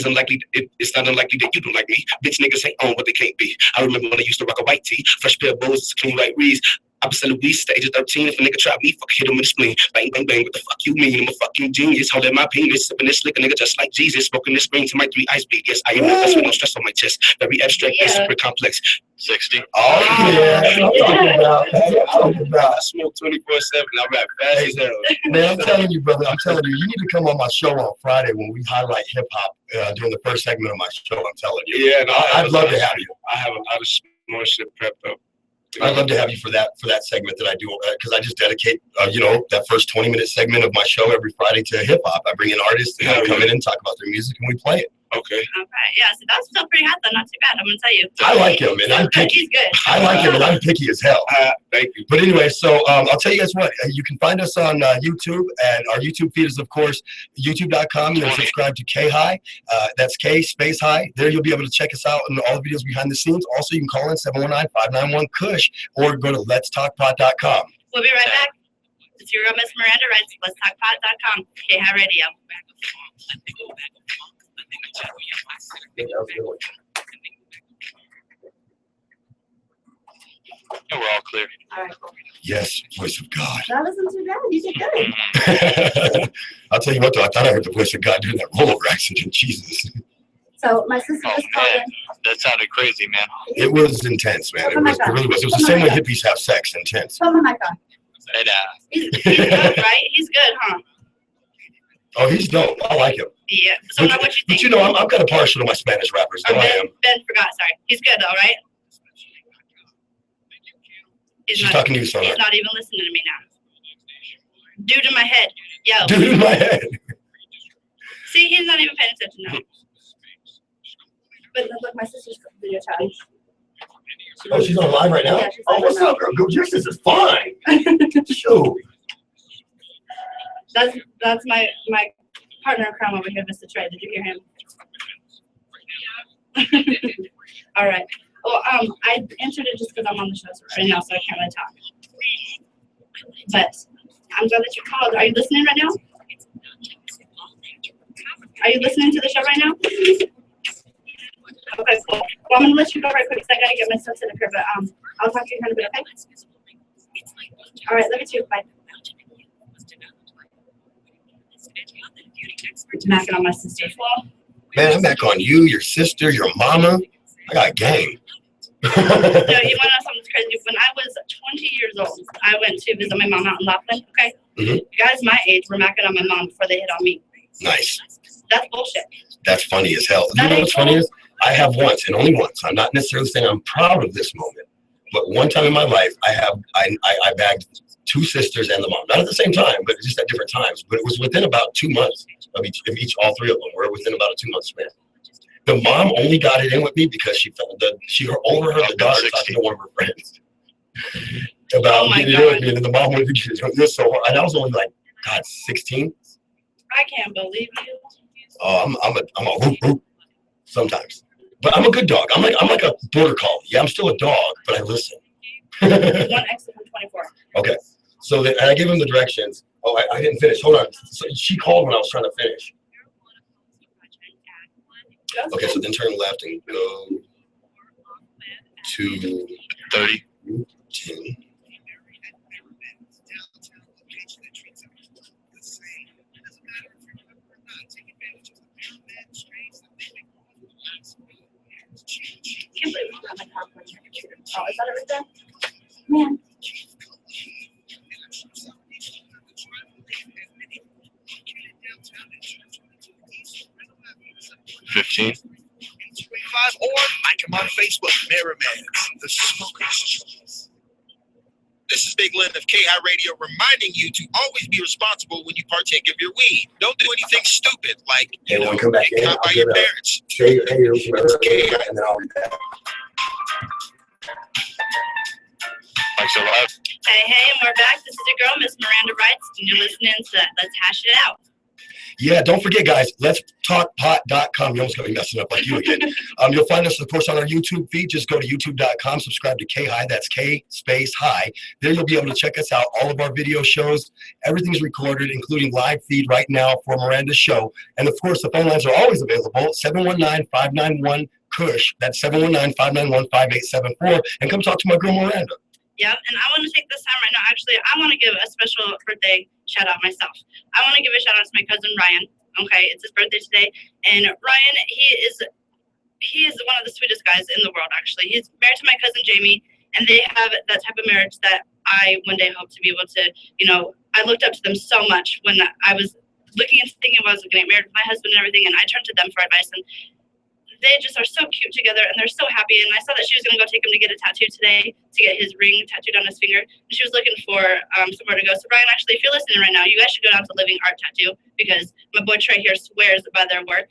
unlikely. It's not unlikely that you don't like me. Bitch niggas ain't on what they can't be. I remember when I used to rock a white tee, fresh pair of bows, clean white reeds. I was selling weed, stage of 13. If a nigga try me, fuck, hit him in the spleen. Bang, bang, bang. What the fuck you mean? I'm a fucking genius. Holding my penis, sipping this liquor, nigga, just like Jesus. Smoking this green to my 3 ice beat. Yes, I am the best with no stress on my chest. Very abstract, Yeah. super complex. 60. Oh yeah, that's what I'm talking about. That's what I'm talking about. I smoke 24/7. I rap fast as hell. Man, I'm telling you, brother. I'm telling you, you need to come on my show on Friday when we highlight hip hop during the first segment of my show. I'm telling you. Yeah, no, I'd love to have you. I have a lot of more shit prepped up. I'd love to have you for that segment that I do because I just dedicate that first 20-minute segment of my show every Friday to hip hop. I bring in artists and have them come in and talk about their music and we play it. Okay. Okay, yeah, so that's still pretty hot though, not too bad, I'm gonna tell you. I like him, and I'm picky. He's good. I like him, and I'm picky as hell. Thank you. But anyway, so I'll tell you guys what. You can find us on YouTube, and our YouTube feed is, of course, youtube.com. You can subscribe to K-High. That's K space high. There you'll be able to check us out and all the videos behind the scenes. Also, you can call in 719-591-KUSH or go to letstalkpod.com. We'll be right back. It's your girl, Miss Miranda Writes, letstalkpod.com. K-High Radio. And we're all clear. All right, cool. Yes, voice of God. That wasn't too bad. You did good. I'll tell you what, though. I thought I heard the voice of God during that rollover accident. Jesus. So my sister Oh, just called man. in. That sounded crazy, man. It was intense, man. It really was. It was the same way hippies have sex, intense. Put my mic on. And, He's good, right? He's good, huh? Oh, he's dope. I like him. Yeah. So now what you But think? you know, I'm kind of partial to my Spanish rappers. Or Though I am. Ben forgot, sorry. He's good though, right? He's She's talking to you, son. He's not even listening to me now. Dude in my head. Yo. Dude in my head. See, he's not even paying attention now. But look, my sister's video chatting. Oh, she's on live right now? Yeah, she's Oh, on what's right up, girl? Go, this is fine. Shoot. That's my partner in crime over here, Mr. Trey. Did you hear him? All right. Well, I answered it just because I'm on the show right now, so I can't really talk. But I'm glad that you called. Are you listening right now? Are you listening to the show right now? Okay, cool. Well, I'm gonna let you go right quick because I gotta get my stuff set up here. But I'll talk to you in a bit. Okay. All right. Love you too. Bye. Knocking on my sister's wall. Man, I'm back on you, your sister, your mama. I got a gang. So you want to know something crazy? When I was 20 years old, I went to visit my mom out in Laughlin. Okay, guys my age were macking on my mom before they hit on me. Nice. That's bullshit. That's funny as hell. You That know ain't what's funny cool. is I have once and only once. I'm not necessarily saying I'm proud of this moment, but one time in my life, I bagged two sisters and the mom, not at the same time, but just at different times. But it was within about 2 months of each. All three of them were within about a 2-month span. The mom only got it in with me because she overheard the daughter talking to one of her friends about Oh my getting it in with me, and then the mom wanted to get it. This so hard. And I was only like, God, 16. I can't believe you. Oh, I'm a whoop whoop sometimes, but I'm a good dog. I'm like a border collie. Yeah, I'm still a dog, but I listen. One exit from 24. Okay, so then and I gave him the directions. Oh, I didn't finish. Hold on. So she called when I was trying to finish. Okay, so then turn left and go to 30. 10. Can't believe we got my car for a computer. Oh, is that it right there? Man. $15. 25 or like him on Facebook, Merriman, the Smoker's Choice. This is Big Lynn of KI Radio reminding you to always be responsible when you partake of your weed. Don't do anything stupid like, Hey, when we come back get in, caught by I'll your get parents. say hey, and then I'll read that. Like so live. Hey, and we're back. This is your girl, Miss Miranda Wrights, and you're listening to Let's Hash It Out. Yeah, don't forget, guys, letstalkpot.com. You almost got me messing up like you again. You'll find us, of course, on our YouTube feed. Just go to youtube.com, subscribe to K-High. That's K space high. There you'll be able to check us out. All of our video shows, everything's recorded, including live feed right now for Miranda's show. And, of course, the phone lines are always available, 719-591-KUSH. That's 719-591-5874. And come talk to my girl, Miranda. Yep, and I want to take this time right now. Actually, I want to give a special birthday shout out myself. I want to give a shout out to my cousin Ryan. Okay, it's his birthday today, and Ryan, he is one of the sweetest guys in the world. Actually, he's married to my cousin Jamie, and they have that type of marriage that I one day hope to be able to. I looked up to them so much when I was looking and thinking about I was going to get married with my husband and everything, and I turned to them for advice and. They just are so cute together, and they're so happy. And I saw that she was going to go take him to get a tattoo today to get his ring tattooed on his finger. And she was looking for somewhere to go. So, Ryan, actually, if you're listening right now, you guys should go down to Living Art Tattoo because my boy Trey here swears by their work.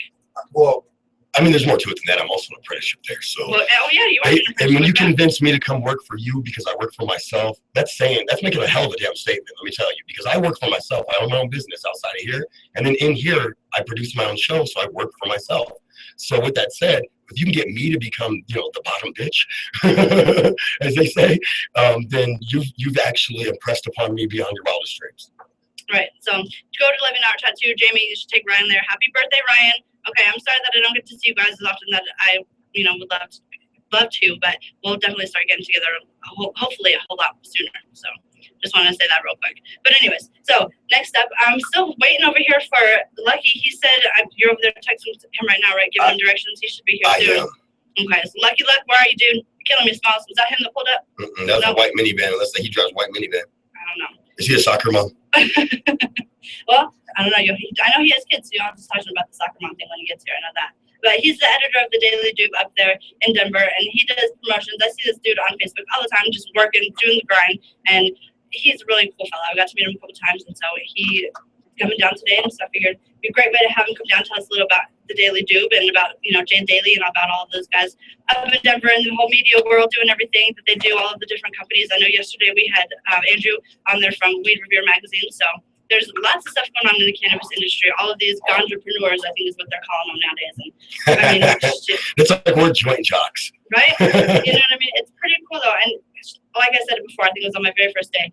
Well, I mean, there's more to it than that. I'm also an apprenticeship there. So, Well, oh, yeah, you are. and when you convince me to come work for you because I work for myself, that's making a hell of a damn statement, let me tell you, because I work for myself. I own my own business outside of here. And then in here, I produce my own show, so I work for myself. So with that said, if you can get me to become, the bottom bitch, as they say, then you've actually impressed upon me beyond your wildest dreams. Right. So go to Living Art Tattoo. Jamie, you should take Ryan there. Happy birthday, Ryan. Okay, I'm sorry that I don't get to see you guys as often that I, would love to, but we'll definitely start getting together hopefully a whole lot sooner. So just want to say that real quick. But anyways, so next up, I'm still waiting over here for Lucky. He said you're over there texting him right now, right? Giving him directions. He should be here soon. Okay, so Lucky Luck, where are you, dude? You're killing me, Smiles. Was that him that pulled up? That was a white minivan. Unless he drives a white minivan. I don't know. Is he a soccer mom? Well, I don't know. I know he has kids, so you'll have to talk to him about the soccer mom thing when he gets here. I know that. But he's the editor of the Daily Dude up there in Denver, and he does promotions. I see this dude on Facebook all the time, just working, doing the grind, and he's a really cool fellow. I got to meet him a couple times, and so he coming down today, and so I figured it'd be a great way to have him come down and tell us a little about the Daily Doob and about, Jane Daly and about all of those guys up in Denver and the whole media world doing everything that they do, all of the different companies. I know yesterday we had Andrew on there from Weed Revere magazine, so there's lots of stuff going on in the cannabis industry. All of these ganjapreneurs, I think is what they're calling them nowadays. And I mean, it's like we're joint jocks. Right? You know what I mean? It's pretty cool though. And like I said it before, I think it was on my very first day.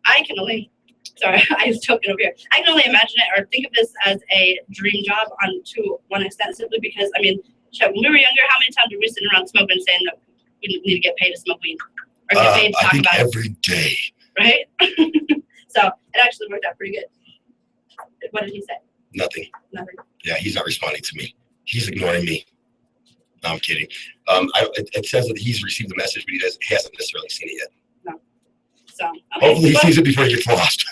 I was joking over here. I can only imagine it or think of this as a dream job to one extent, simply because, I mean, when we were younger, how many times were we sitting around smoking saying that we need to get paid to smoke weed? Or get paid to talk about it? Every day. Right? So it actually worked out pretty good. What did he say? Nothing. Nothing. Yeah, he's not responding to me. He's ignoring me. No, I'm kidding. It says that he's received the message, but he hasn't necessarily seen it yet. So okay, Hopefully he well, sees it before he gets lost.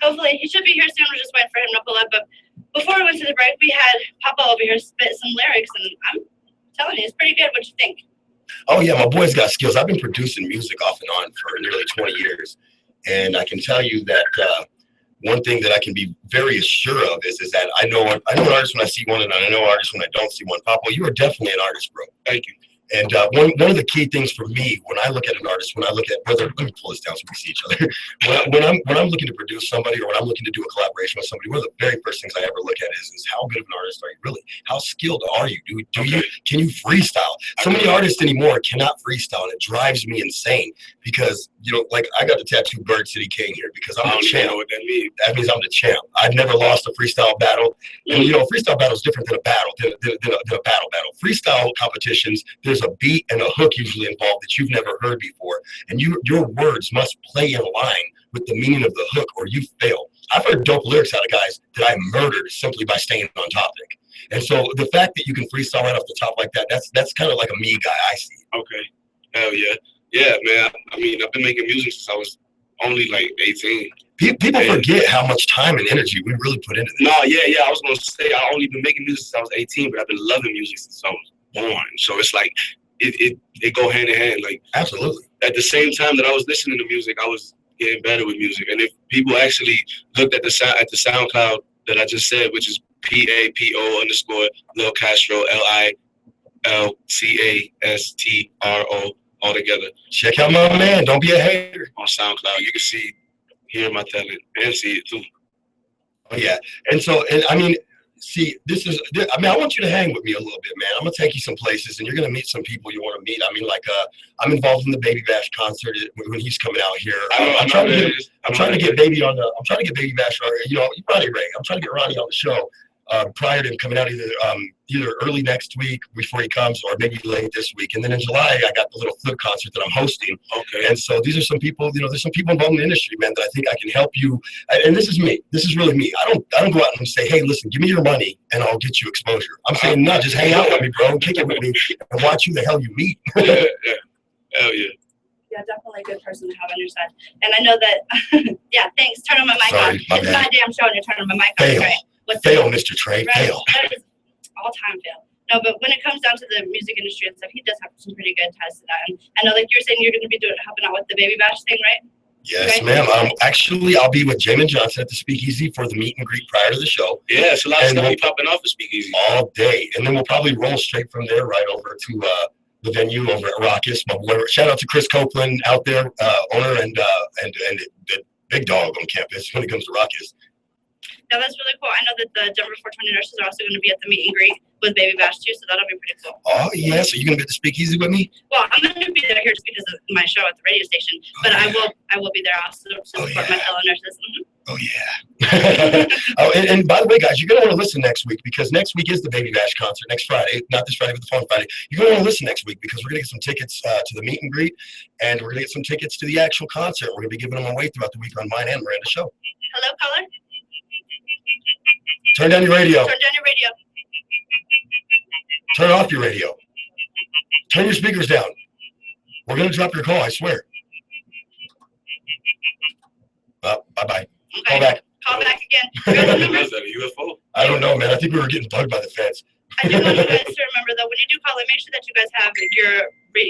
hopefully he should be here soon. We're just waiting for him to pull up. But before we went to the break, we had Papa over here spit some lyrics, and I'm telling you, it's pretty good. What you think? Oh yeah, my boy's got skills. I've been producing music off and on for nearly 20 years, and I can tell you that one thing that I can be very sure of is that I know an artist when I see one, and I know an artist when I don't see one. Papa, you are definitely an artist, bro. Thank you. And one of the key things for me when I look at an artist, when I look at whether, let me pull this down so we see each other. when I'm looking to produce somebody, or when I'm looking to do a collaboration with somebody, one of the very first things I ever look at is how good of an artist are you really? How skilled are you? Can you freestyle? So many artists anymore cannot freestyle, and it drives me insane because like I got the tattoo Bird City King here because I'm I the don't even champ. know what that means. That means I'm the champ. I've never lost a freestyle battle. And a freestyle battle is different than a battle, than a battle. Freestyle competitions, there's a beat and a hook usually involved that you've never heard before. And your words must play in line with the meaning of the hook or you fail. I've heard dope lyrics out of guys that I murdered simply by staying on topic. And so the fact that you can freestyle right off the top like that, that's kind of like a me guy I see. Okay. Hell yeah. Yeah, man. I mean, I've been making music since I was only like 18. People forget how much time and energy we really put into this. No, yeah. I was going to say I only been making music since I was 18, but I've been loving music since I was born. So it's like it go hand in hand. Like Absolutely. At the same time that I was listening to music, I was getting better with music. And if people actually looked at the SoundCloud that I just said, which is PAPO_ Lil Castro LILCASTRO all together. Check out my man. Don't be a hater. On SoundCloud, you can hear my talent and see it too. Oh, yeah. And I mean, see, I want you to hang with me a little bit, man. I'm going to take you some places and you're going to meet some people you want to meet. I mean, like, I'm involved in the Baby Bash concert when he's coming out here. I'm trying to get Baby Bash, or, Ronnie Ray. I'm trying to get Ronnie on the show prior to him coming out either early next week before he comes or maybe late this week. And then in July, I got the little flip concert that I'm hosting. Okay. And so these are some people, there's some people involved in the industry, man, that I think I can help you. And this is me. This is really me. I don't go out and say, hey, listen, give me your money and I'll get you exposure. I'm saying, no, just hang out with me, bro, and kick it with me and watch who the hell you meet. Yeah. Hell yeah. Yeah, definitely a good person to have on your side. And I know that, yeah, thanks. Turn on my mic Sorry, on. my It's bad. my damn show and you're turning my mic on. Fail. Right. Fail, Mr. Trey, fail. That is all-time fail. No, but when it comes down to the music industry and stuff, he does have some pretty good ties to that. And I know, like you're saying, you're going to be helping out with the Baby Bash thing, right? Yes, Right. ma'am. Actually, I'll be with Jamin Johnson at the Speakeasy for the meet and greet prior to the show. Yeah, it's a lot of And stuff we'll- popping off at Speakeasy. All day. And then we'll probably roll straight from there right over to the venue over at Raucous. My boy, shout out to Chris Copeland out there, owner and the big dog on campus when it comes to Raucous. Yeah, that's really cool. I know that the Denver 420 nurses are also going to be at the meet and greet with Baby Bash too, so that'll be pretty cool. Oh, yeah. So you're going to be at the Speakeasy with me? Well, I'm going to be there here just because of my show at the radio station, but I will be there also to support my fellow nurses. Mhm. Oh, yeah. Oh, and by the way, guys, you're going to want to listen next week because next week is the Baby Bash concert, next Friday. Not this Friday, but the following Friday. You're going to want to listen next week because we're going to get some tickets to the meet and greet, and we're going to get some tickets to the actual concert. We're going to be giving them away throughout the week on mine and Miranda's show. Hello, caller? Turn down your radio. Turn down your radio. Turn off your radio. Turn your speakers down. We're going to drop your call, I swear. Bye-bye. Okay. Call back. Call back again. Here's the number. Is that a UFO? I don't know, man. I think we were getting bugged by the feds. I do want you guys to remember though, when you do call it, make sure that you guys have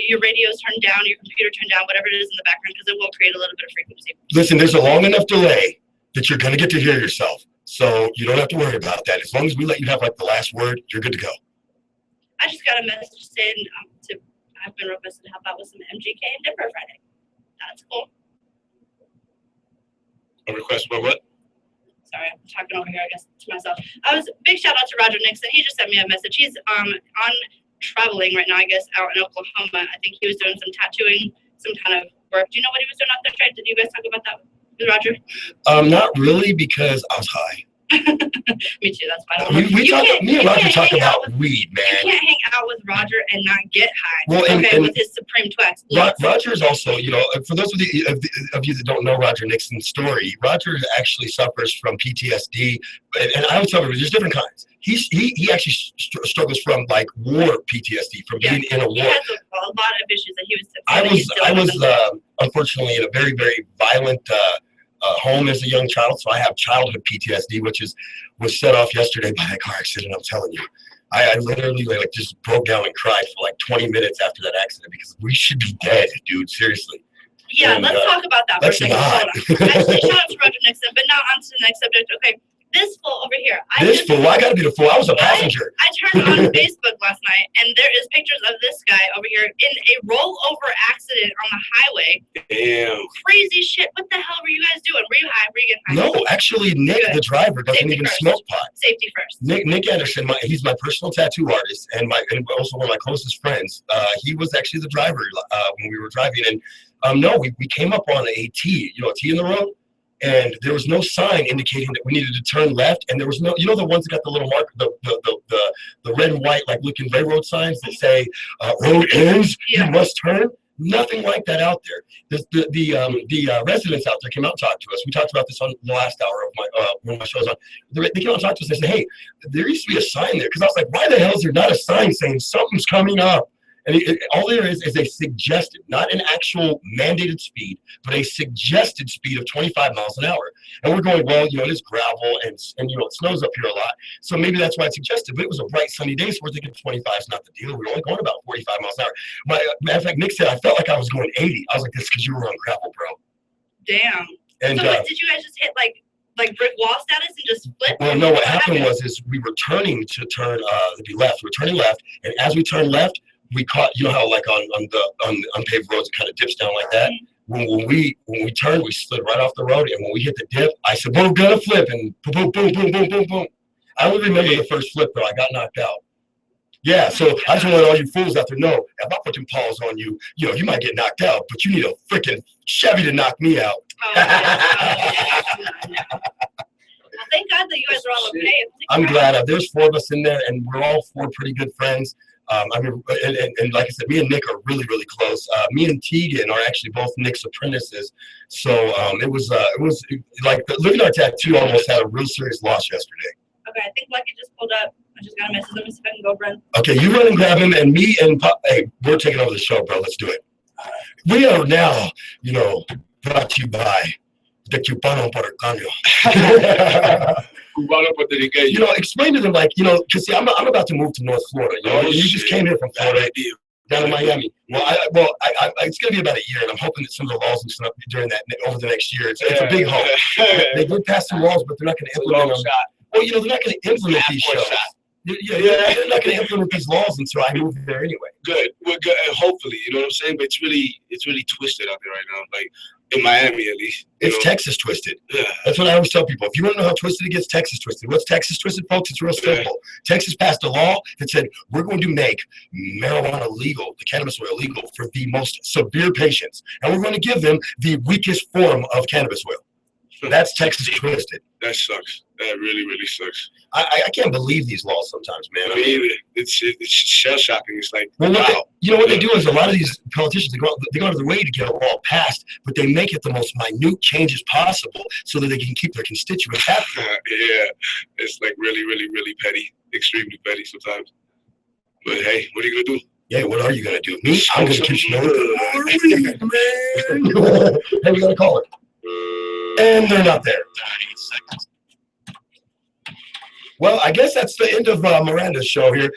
your radios turned down, your computer turned down, whatever it is in the background, because it will create a little bit of frequency. Listen, there's a long enough delay that you're going to get to hear yourself. So you don't have to worry about that. As long as we let you have like the last word, you're good to go. I just got a message saying I've been requested to help out with some MGK in Denver Friday. That's cool. A request for what? Sorry, I'm talking over here, I guess, to myself. Big shout out to Roger Nixon. He just sent me a message. He's on traveling right now, I guess, out in Oklahoma. I think he was doing some tattooing, some kind of work. Do you know what he was doing out there, Trey? Did you guys talk about that with Roger? Not really because I was high. Me too. That's why I don't. Me and Roger talk hang out about weed, You man. can't hang out with Roger and not get high. Well, and with his supreme twix. Roger is also, for those of you that don't know Roger Nixon's story, Roger actually suffers from PTSD, and I would tell you there's different kinds. He actually struggles from like war PTSD from being in a war. He has a lot of issues that he was. I was unfortunately in a very, very violent home as a young child, so I have childhood PTSD, which was set off yesterday by that car accident. I'm telling you, I literally like just broke down and cried for like 20 minutes after that accident because we should be dead, dude. Seriously. Yeah, and, let's talk about that for a let's second. not. Hold on. Actually, shout out to Roger Nixon, but now on to the next subject. Okay, this fool over here. I gotta be the fool. I was a passenger. I turned on Facebook last night, and there is pictures of this guy over here in a rollover accident on the highway. Damn. Crazy shit. What the hell were you guys doing? Were you high? Were you getting high? No, actually, Nick, the driver, doesn't Safety even first. smoke pot. Safety first. Nick Anderson, he's my personal tattoo artist and also one of my closest friends. He was actually the driver when we were driving, and no, we came up on a T, a T in the road, and there was no sign indicating that we needed to turn left, and there was no, the ones that got the little mark, the red and white like looking railroad signs that say road ends, you must turn. Nothing like that out there. The residents out there came out and talked to us. We talked about this on the last hour of one of my shows on. They came out and talked to us and they said, hey, there used to be a sign there. Because I was like, why the hell is there not a sign saying something's coming up? And all there is a suggested, not an actual mandated speed, but a suggested speed of 25 miles an hour. And we're going, well, it is gravel and it snows up here a lot. So maybe that's why it's suggested. But it was a bright sunny day, so we're thinking 25 is not the deal. We're only going about 45 miles an hour. Matter of fact, Nick said I felt like I was going 80. I was like, this is because you were on gravel, bro. Damn. And so what, did you guys just hit like brick wall status and just flip? Well, no, what happened was we were turning to turn to be left. We were turning left, and as we turned left, we caught, how like on the unpaved roads it kind of dips down like that. When we turned, we slid right off the road, and when we hit the dip, I said, we're gonna flip, and boom, boom, boom, boom, boom, boom. I only remember the first flip though. I got knocked out. Yeah, so I just want to let all you fools out there know, if I put them paws on you, you might get knocked out, but you need a freaking Chevy to knock me out. Oh, yeah. Well, thank God that you guys are all okay. I'm glad. There's 4 of us in there, and we're all 4 pretty good friends. And like I said, me and Nick are really, really close. Me and Tegan are actually both Nick's apprentices. So it was like looking at our tattoo almost had a real serious loss yesterday. Okay, I think Lucky just pulled up. I just got a message. Let me see if I can go run. Okay, you run and grab him, and me and hey, we're taking over the show, bro. Let's do it. We are now, brought to you by the Cubano Puertorriqueño. Explain to them because see, I'm about to move to North Florida. You just came here from Florida, down to Miami. It's gonna be about a year, and I'm hoping that some of the laws and stuff during that over the next year. It's a big hope. They did pass some laws, but they're not going to implement them. Well, they're not going to implement these shows. They're not going to implement these laws until I move there anyway. Good. We're good. Hopefully, you know what I'm saying? But it's really twisted out there right now. Like in Miami, at least. It's Texas twisted. Yeah. That's what I always tell people. If you want to know how twisted it gets, Texas twisted. What's Texas twisted, folks? It's real simple. Texas passed a law that said we're going to make marijuana legal, the cannabis oil legal for the most severe patients, and we're going to give them the weakest form of cannabis oil. That's Texas twisted. That sucks. That really, really sucks. I can't believe these laws sometimes, man. It's shell shocking. It's like, well, wow. What they do is a lot of these politicians, they go out of their way to get a law passed, but they make it the most minute changes possible so that they can keep their constituents happy. Yeah, it's like really, really, really petty, extremely petty sometimes. But hey, what are you gonna do? Yeah, what are you gonna do? Me? I'm gonna keep smoking. Hey, we got a caller. And they're not there. Well, I guess that's the end of Miranda's show here.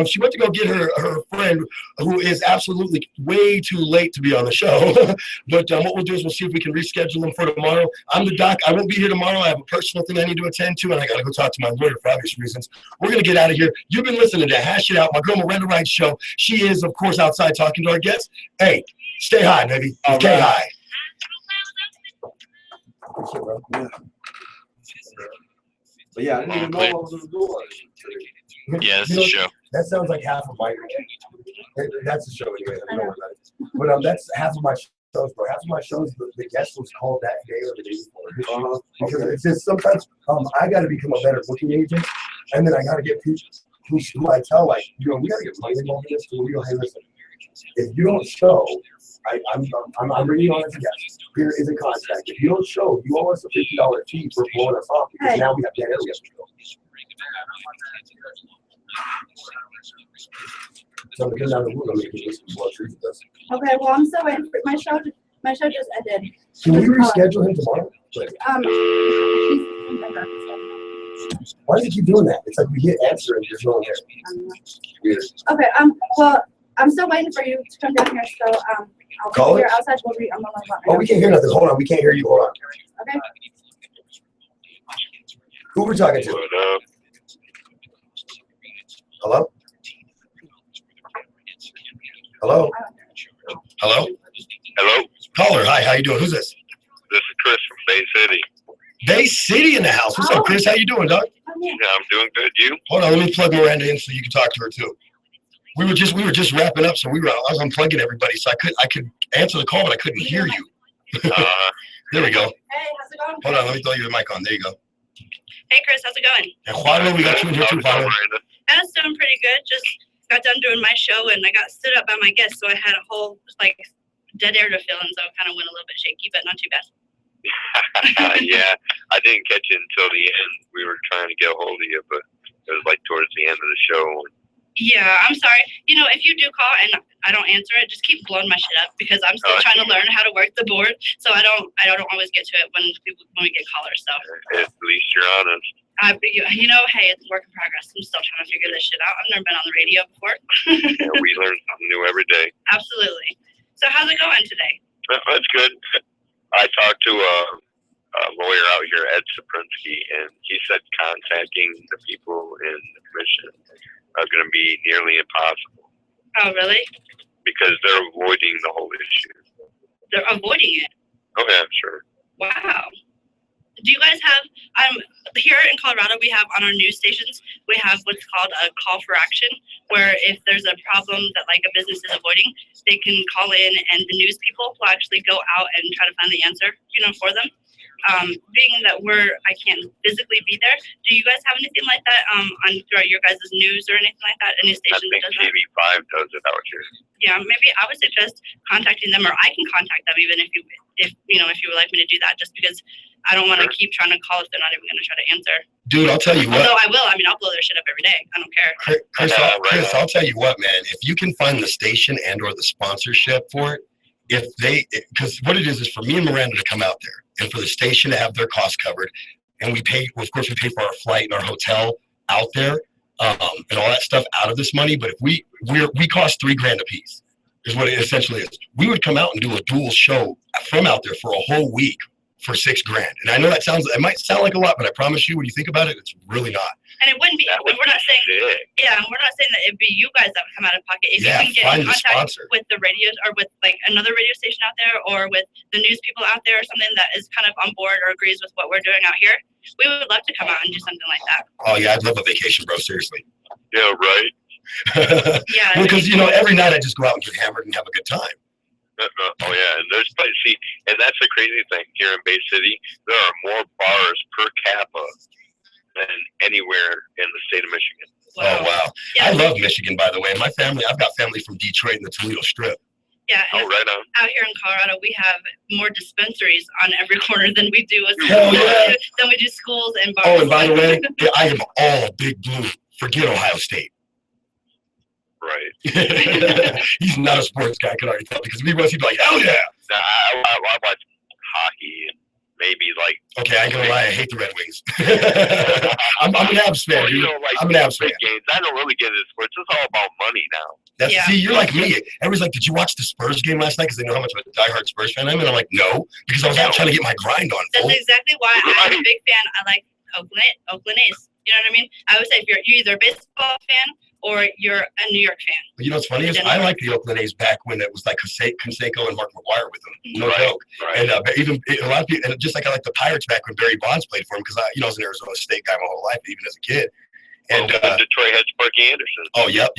She went to go get her friend, who is absolutely way too late to be on the show. But what we'll do is we'll see if we can reschedule them for tomorrow. I'm the doc. I won't be here tomorrow. I have a personal thing I need to attend to, and I got to go talk to my lawyer for obvious reasons. We're going to get out of here. You've been listening to Hash It Out, my girl Miranda Wright's show. She is, of course, outside talking to our guests. Hey, stay high, baby. Stay high. Yeah. But yeah, I didn't even know what was going on. Yeah, that's the show. That sounds like half of my. That's the show anyway. I don't know what that is. But that's half of my shows, bro. Half of my shows, the guest was called that day or the day before. Because it's just sometimes I got to become a better booking agent, and then I got to get people who I tell, like, we got to get money involved in this. So we go, hey, listen, if you don't show, I'm bringing on as a guest. Here is a contract. If you don't show, you owe us a $50 fee for blowing us off because now we have dead areas to go. So I'm getting down the road. I'm making this blood truth with us. Okay, well, I'm still waiting for my show. My show just ended. Can we reschedule him tomorrow? Why does he keep doing that? It's like we get answer and there's no one here. Weird. Okay, well, I'm still waiting for you to come down here, so, I'll Call be here it? outside. I'm gonna let Oh, we can't hear nothing. Hold on. We can't hear you. Hold on. Okay. Who we're talking to? Hello? Hello? Hello? Hello, Caller, hi. How you doing? Who's this? this is Chris from Bay City. Bay City in the house. What's up, Chris? How you doing, dog? Yeah, I'm doing good. You? Hold on. Let me plug Miranda in so you can talk to her too. We were just wrapping up, so I was unplugging everybody, so I could answer the call, but I couldn't hear you. There we go. Hey, how's it going? Hold on, let me throw your mic on. There you go. Hey, Chris, how's it going? And Juan, we got you in here too, Juan. I was doing pretty good. Just got done doing my show and I got stood up by my guests, so I had a whole dead air to fill, and so I kind of went a little bit shaky, but not too bad. Yeah, I didn't catch it until the end. We were trying to get a hold of you, but it was towards the end of the show. Yeah, I'm sorry. If you do call and I don't answer it, just keep blowing my shit up because I'm still trying to learn how to work the board. So I don't always get to it when we get callers. So at least you're honest. Hey, it's a work in progress. I'm still trying to figure this shit out. I've never been on the radio before. Yeah, we learn something new every day. Absolutely. So how's it going today? That's good. I talked to a lawyer out here, Ed Saprinsky, and he said contacting the people in the commission are going to be nearly impossible. Oh, really? Because they're avoiding the whole issue. They're avoiding it. Oh, yeah, sure. Wow. Do you guys have, here in Colorado, we have on our news stations, we have what's called a call for action, where if there's a problem that a business is avoiding, they can call in and the news people will actually go out and try to find the answer, for them. Being that I can't physically be there, do you guys have anything like that throughout your guys' news or anything like that? Any station that does that? I think TV5 does it out here. Yeah, maybe I would suggest contacting them, or I can contact them even if you would like me to do that, just because I don't want to keep trying to call if they're not even going to try to answer. Dude, I'll tell you what. Although I will. I'll blow their shit up every day. I don't care. Chris, I'll tell you what, man. If you can find the station and or the sponsorship for it, because what it is for me and Miranda to come out there and for the station to have their costs covered, and we pay for our flight and our hotel out there, and all that stuff out of this money. But if we cost $3,000 a piece, is what it essentially is. We would come out and do a dual show from out there for a whole week for $6,000. And I know it might sound like a lot, but I promise you, when you think about it, it's really not. And it wouldn't be. We're not saying. Yeah, we're not saying that it'd be you guys that would come out of pocket. If you can get in contact with the radios or with another radio station out there, or with the news people out there, or something that is kind of on board or agrees with what we're doing out here, we would love to come out and do something like that. Oh yeah, I'd love a vacation, bro. Seriously. Yeah, right. Yeah. Because every night I just go out and get hammered and have a good time. Oh yeah, and there's places. And that's the crazy thing here in Bay City. There are more bars per capita than anywhere in the state of Michigan. Wow. Oh wow! Yeah. I love Michigan, by the way. I've got family from Detroit and the Toledo Strip. Yeah. Oh, right on. Out here in Colorado, we have more dispensaries on every corner than we do than we do schools and bars. Oh, and by the way, I am all Big Blue. Forget Ohio State. Right. He's not a sports guy, I can already tell, because if he was, he'd be like, hell yeah. Nah, I watch hockey and maybe Okay, I ain't gonna lie, I hate the Red Wings. I'm an Avs fan, dude. I'm an Avs fan. Games. I don't really get into sports. It's all about money now. See, you're like me. Everyone's like, did you watch the Spurs game last night? Because they know how much of a diehard Spurs fan I am. And I'm like, no, because I was out trying to get my grind on. That's exactly why I'm a big fan. I like Oakland A's. You know what I mean? I would say if you're either a baseball fan or you're a New York fan. But you know what's funny is I like the Oakland A's back when it was like Canseco and Mark McGwire with them. No joke. Right. And even a lot of people, and just like I like the Pirates back when Barry Bonds played for them, because I was an Arizona State guy my whole life, even as a kid. And Detroit had Sparky Anderson. Oh, yep.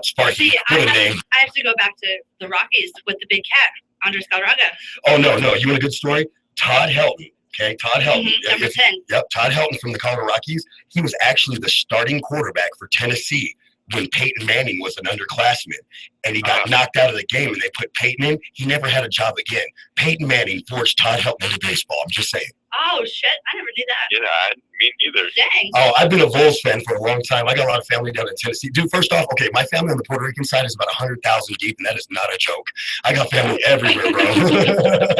Sparky. See, what a name. I have to go back to the Rockies with the Big Cat. Andres Galarraga. Oh no, you want a good story? Todd Helton. Okay, Todd Helton. Number 10. Yep, Todd Helton from the Colorado Rockies. He was actually the starting quarterback for Tennessee when Peyton Manning was an underclassman, and he got knocked out of the game, and they put Peyton in. He never had a job again. Peyton Manning forced Todd Helton into baseball. I'm just saying. Oh shit! I never knew that. Yeah, me neither. Dang. Oh, I've been a Vols fan for a long time. I got a lot of family down in Tennessee. Dude, first off, okay, my family on the Puerto Rican side is about 100,000 deep, and that is not a joke. I got family everywhere, bro.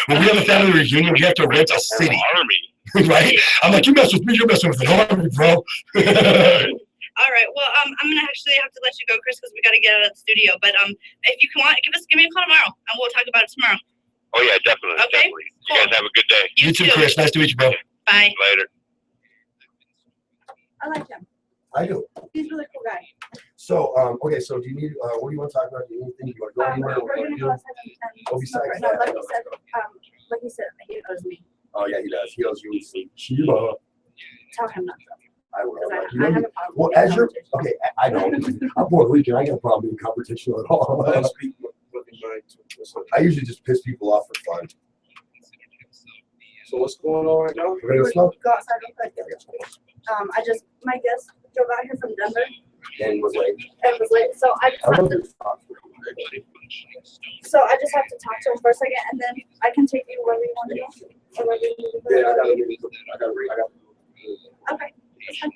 When we have a family reunion, we have to rent a city. Army. Right? I'm like, you mess with me, you're messing with an army, bro. All right. Well, I'm gonna actually have to let you go, Chris, because we got to get out of the studio. But if you want, give me a call tomorrow, and we'll talk about it tomorrow. Oh yeah, definitely. Okay, Definitely. You guys have a good day. You too, Chris. Nice to meet you, bro. Bye. Later. I like him. I do. He's a really cool guy. So, okay, so do you need, what do you want to talk about? Do you need anything? You want to go anywhere? We're gonna go outside and Oh, smoke besides right now. that, Like he said, he owes me. Oh, yeah, he does. He owes you some Shiba. Tell him not to. I will. Because You I know, have a problem. well, with as you're, competition. okay, I know. I'm Puerto Rican. I got a problem being confrontational at all. I usually just piss people off for fun. So what's going on right now? We're gonna go smoke. Go outside real quick. My guest drove out here from Denver And was like, and was late, so I just I have love to, this talk. have to talk to him for a second, and then I can take you wherever you want to go. Or wherever you need to go. Yeah, I got. Okay, that's fine.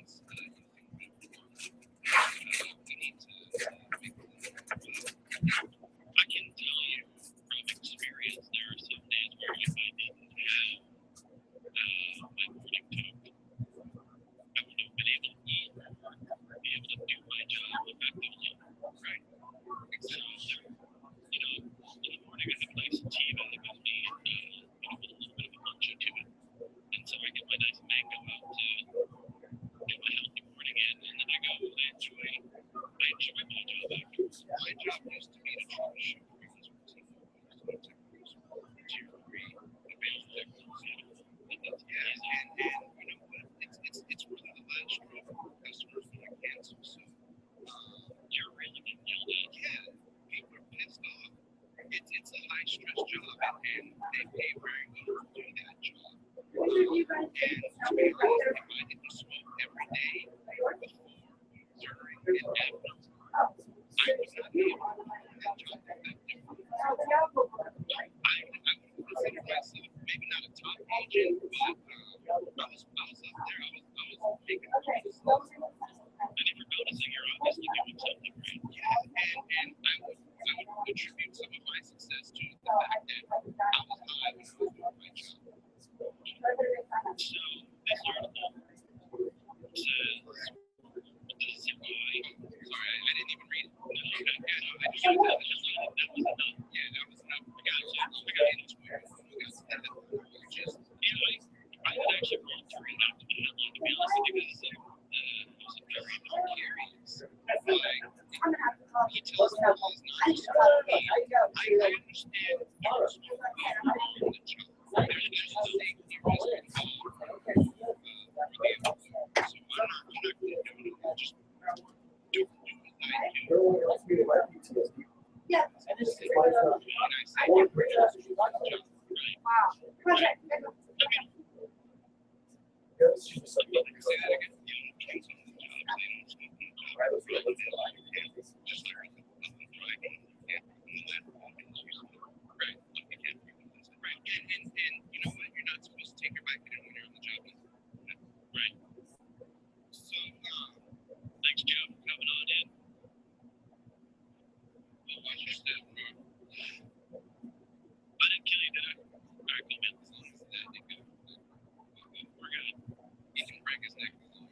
I can tell you from experience, there are some days where if I didn't have my morning coke, I wouldn't have been able to eat or be able to do my job effectively, right? So, in the morning I have a nice tea bag with me and with a little bit of a munchie to it. And so I get my nice mango out to get my healthy morning in, and then I go and I enjoy my job afterwards. My job used to be to try to shoot reviews for TV, tier 3, advanced technology, and that's easy. And you know what? It's really the last straw for customers when I cancel. So you're really getting yelled at. Yeah, people are pissed off. It's a high stress job, and they pay very well to do that job. And to be honest, if I didn't smoke every day before, during, and after, I would not be able to do that job effectively. I would consider myself maybe not a top agent, but I was out there. I was making calls. And if you're noticing, you're obviously doing something right. Yeah, and I would attribute some of my success to the fact that I was high when I was doing my job. So this article says, does it say why? Sorry, I didn't even read it. No, okay, I just read that. That was enough. Yeah, that was enough. I got into it. I had actually rolled through it after the headline, to be honest with you, because it was a very precarious. He tells me he's not I understand there's no in the job. There's a safety risk involved for the employee. So I'm not connected to it. I'm just do what I do. Yeah. And I say, Wow. Project. say that again. Just like driving right? And you know what? You're not supposed to take your bike in when you're on the job, right? So, thanks, Joe, for coming on in. Well, watch your step, bro. I didn't kill you, did I? All right, cool, man. As long as that didn't go, we're good. You can break his neck as long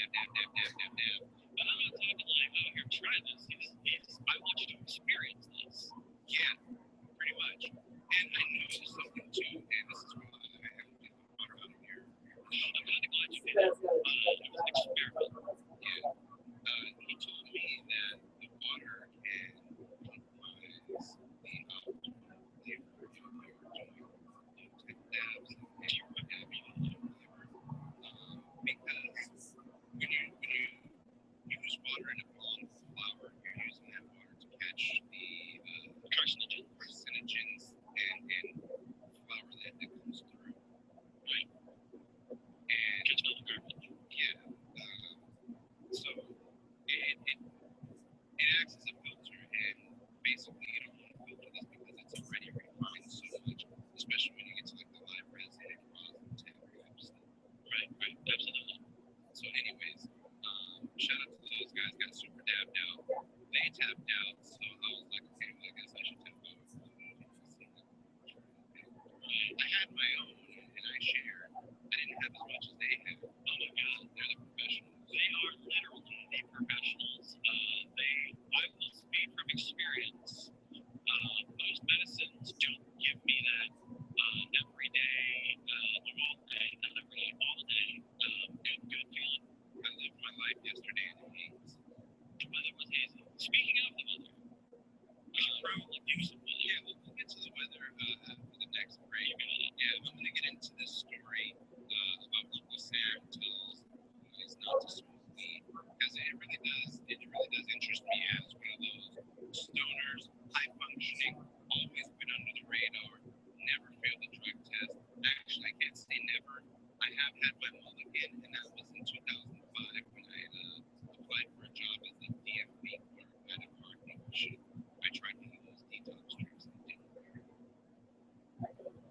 But I'm not talking like, oh, here, try this. I want you to experience this. Yeah, pretty much. And I noticed something too, and this is why I have to get the water out of here. I'm kind of glad you did it. It was an experiment. Yeah. He told me that the water can compromise the opportunity for you to take dabs and what have you. Because when you use water in a pond for flower, you're using that water to catch the carcinogens and flower that comes through, right? And Catch all the garbage. yeah, so it acts as a filter, and basically you don't want to filter this because it's already refined so much, especially when you get to like the live resin and rosin types. Right, absolutely. So anyways, shout out to those guys, got super dabbed out. They tapped out, so I was like, okay, well, I guess I should tap out. I had my own and I shared. I didn't have as much as they had. Oh my God, They're the professionals. they are literally the professionals. I will speak from experience. Most medicines don't give me that every day, all day, not every day, all day. Good feeling. I lived my life yesterday in the heat. The weather was hazy. Speaking of the weather, we should probably do some weather. Yeah, we'll get to the weather for the next break. Yeah, I'm going to get into this story about Uncle Sam tells boys not to smoke weed because it really does interest me as one of those stoners, high functioning, always been under the radar, never failed a drug test. Actually, I can't say never. I have had my mulligan, and that was in 2005 when I applied for a job as a DMV clerk at a car dealership. I tried one of those detox drinks and it didn't work.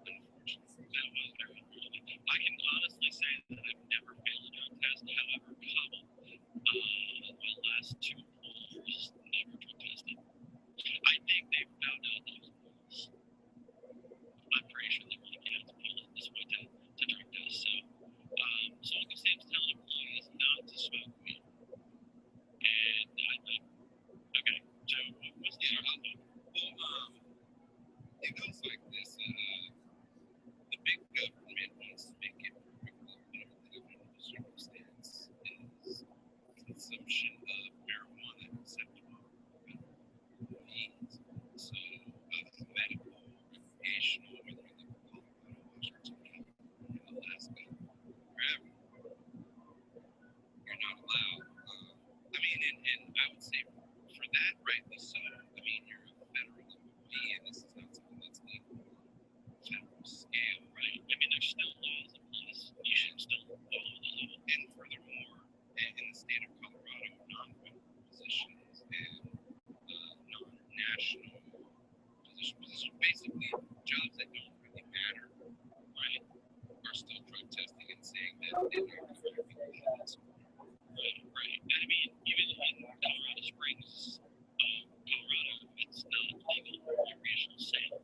Unfortunately. That was very unfortunate. I can honestly say that I've never failed a drug test. However, Cabo, my last 2 years, never drug tested. I think they've found out those rules. I'm pretty sure they really can't appeal at this point to drug test. So Uncle Sam's telling employees not to smoke weed. And okay, so what's the source of that? Well, it goes like this. The big government wants to make it perfectly clear that under the circumstance is consumption of marijuana acceptable means. So, medical, recreational, whether you live in Colorado, Washington, California, Alaska, wherever, you're not allowed. I mean, and I would say for that, rightly so. I mean, you're a federal employee, and this is not something that's legal on a federal scale, right? I mean, there's still laws in place. You should still follow the law. And furthermore, in the state of Colorado, non-federal positions and non-national positions, basically jobs that don't really matter, right, are still drug testing and saying that they're not going to be legal. Right. And I mean, even in Colorado Springs, Colorado, it's not legal recreational sale.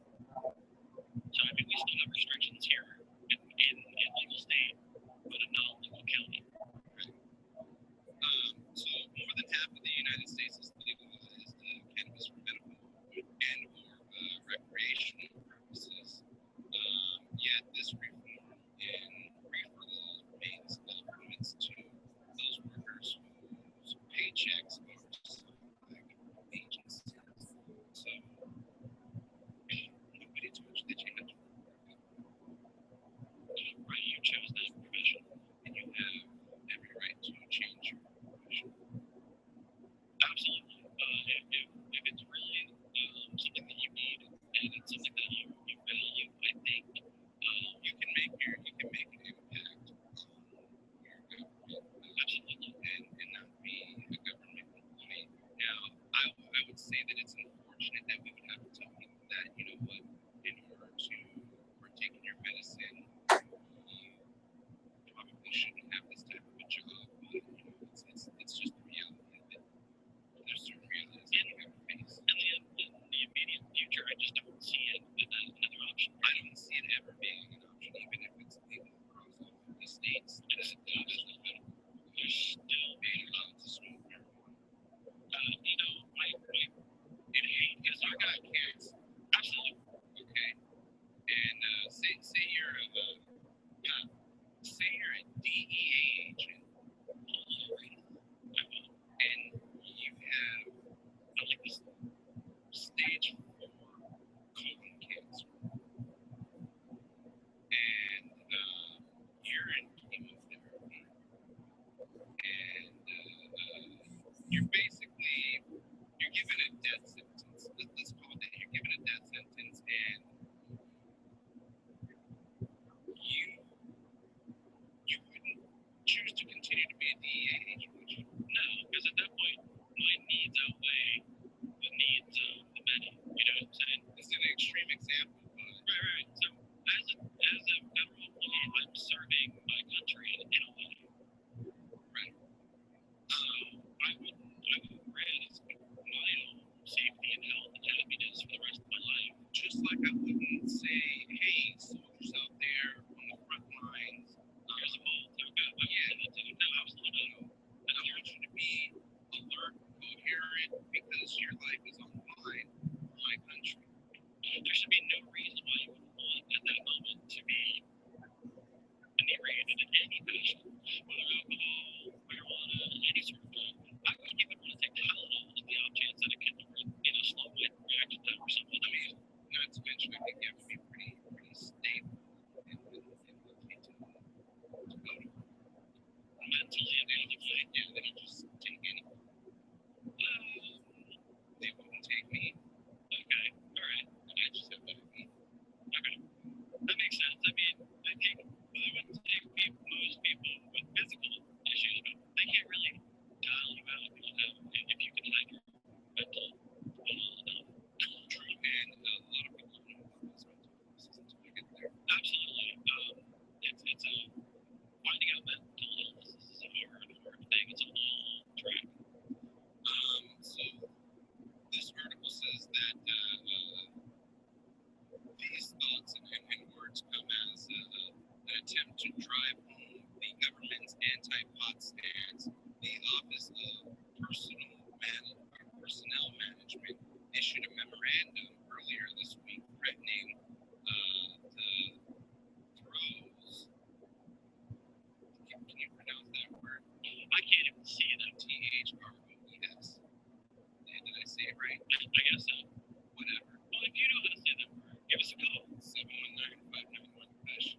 So I mean, we still have restrictions here in legal state, but a non-legal county. So more than half of the United States is legalized cannabis for medical and or recreational purposes. Yet this reform in reefer laws remains off limits to you're basically, you're given a death sentence. Let's call it that. You're given a death sentence, and you wouldn't choose to continue to be a DEA agent, would you? No, because at that point, my needs outweigh the needs of the many. You know what I'm saying? This is an extreme example, but right. So as a federal employee, I'm serving my country in a way. Right. I would risk my own safety and health and happiness for the rest of my life. Just like I wouldn't say, hey, soldiers out there on the front lines, here's a ball, so good, but yeah, no, absolutely not. And I want you to be alert, coherent, because your life is on the line for my country. There should be no reason why you would want at that moment to be inebriated in any fashion, whether alcohol, marijuana, any sort of drug. I wouldn't even want to take Tylenol on the off chance that it could, slow my reaction time or something. I mean, not to mention, I think you have to be pretty stable and lucky to go to mentally and physically. Yeah, they don't just take anyone. They wouldn't take me. Okay, all right. I just have to be. Okay, that makes sense. I mean, I think they wouldn't take most people with physical issues, but they can't really dial you out if you can hide your mental enough. True, and a lot of people don't know about those mental illnesses until they get there. Absolutely. It's a finding out mental illnesses is a hard thing. It's a long track. So this article says that these thoughts and words come as an attempt to drive home the government's anti-pot stance. The Office of Personnel Management issued a memorandum earlier this week threatening the throws. Can you pronounce that word? I can't even see that. THROES. Did I say it right? I guess so. Whatever. Well, if you know how to say that word, give us a call. 719-591-PUSH.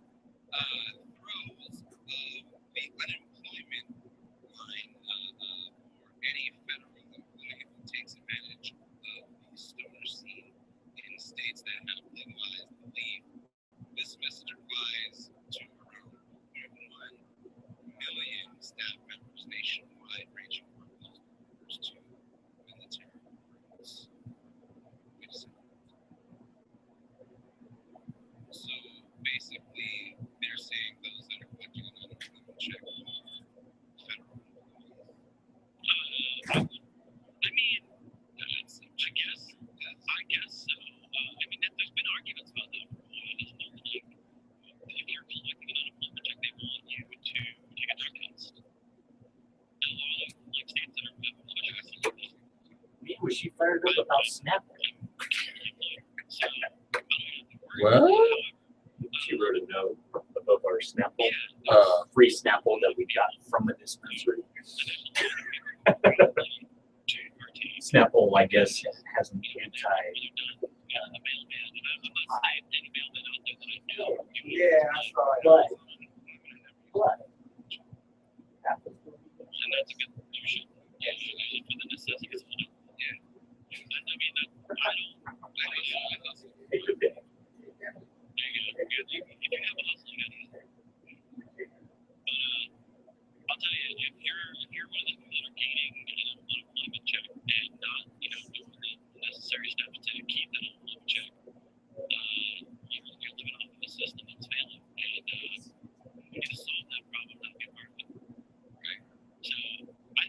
Throws of the unemployment line for any federal employee who takes advantage of the stoner scene in states that have legalized the leaf. This message applies to around 1.1 million staff members nationwide, ranging from postal workers to military recruits. Wait a second. So basically, they're saying those that are collecting an unemployment check are federal employees. I mean, I guess so. I mean, there's been arguments about that for a while, isn't there? Like, if you're collecting an unemployment check, they want you to take a drug test. And a lot of states that are pushing. Me, was she fired up about Snap? What? She wrote a note above our Snapple, free Snapple that we got from a dispensary. Snapple, I guess, has an Yeah, I saw it. But And that's a good solution. Yeah, for the necessities of it. Yeah. I mean, it could be. If you have a hustle, you gotta use it. But I'll tell you, if you're one of the people that are gaining an unemployment check and not, doing the necessary steps to keep that unemployment check, you're living off of a system that's failing, and we need to solve that problem, not be a part of it. Right. So I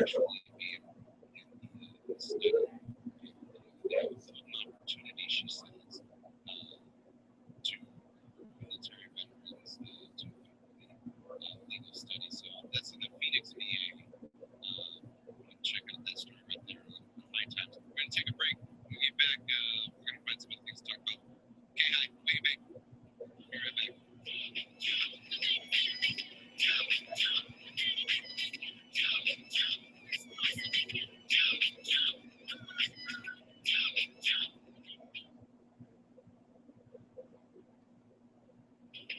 actually be in the study. There was an opportunity, she says, to military veterans to legal studies. So that's in the Phoenix VA. Check out that story right there on High Times. We're going to take a break. When we get back, we're going to find some other things to talk about. Okay, hi, wait, back. Be right back.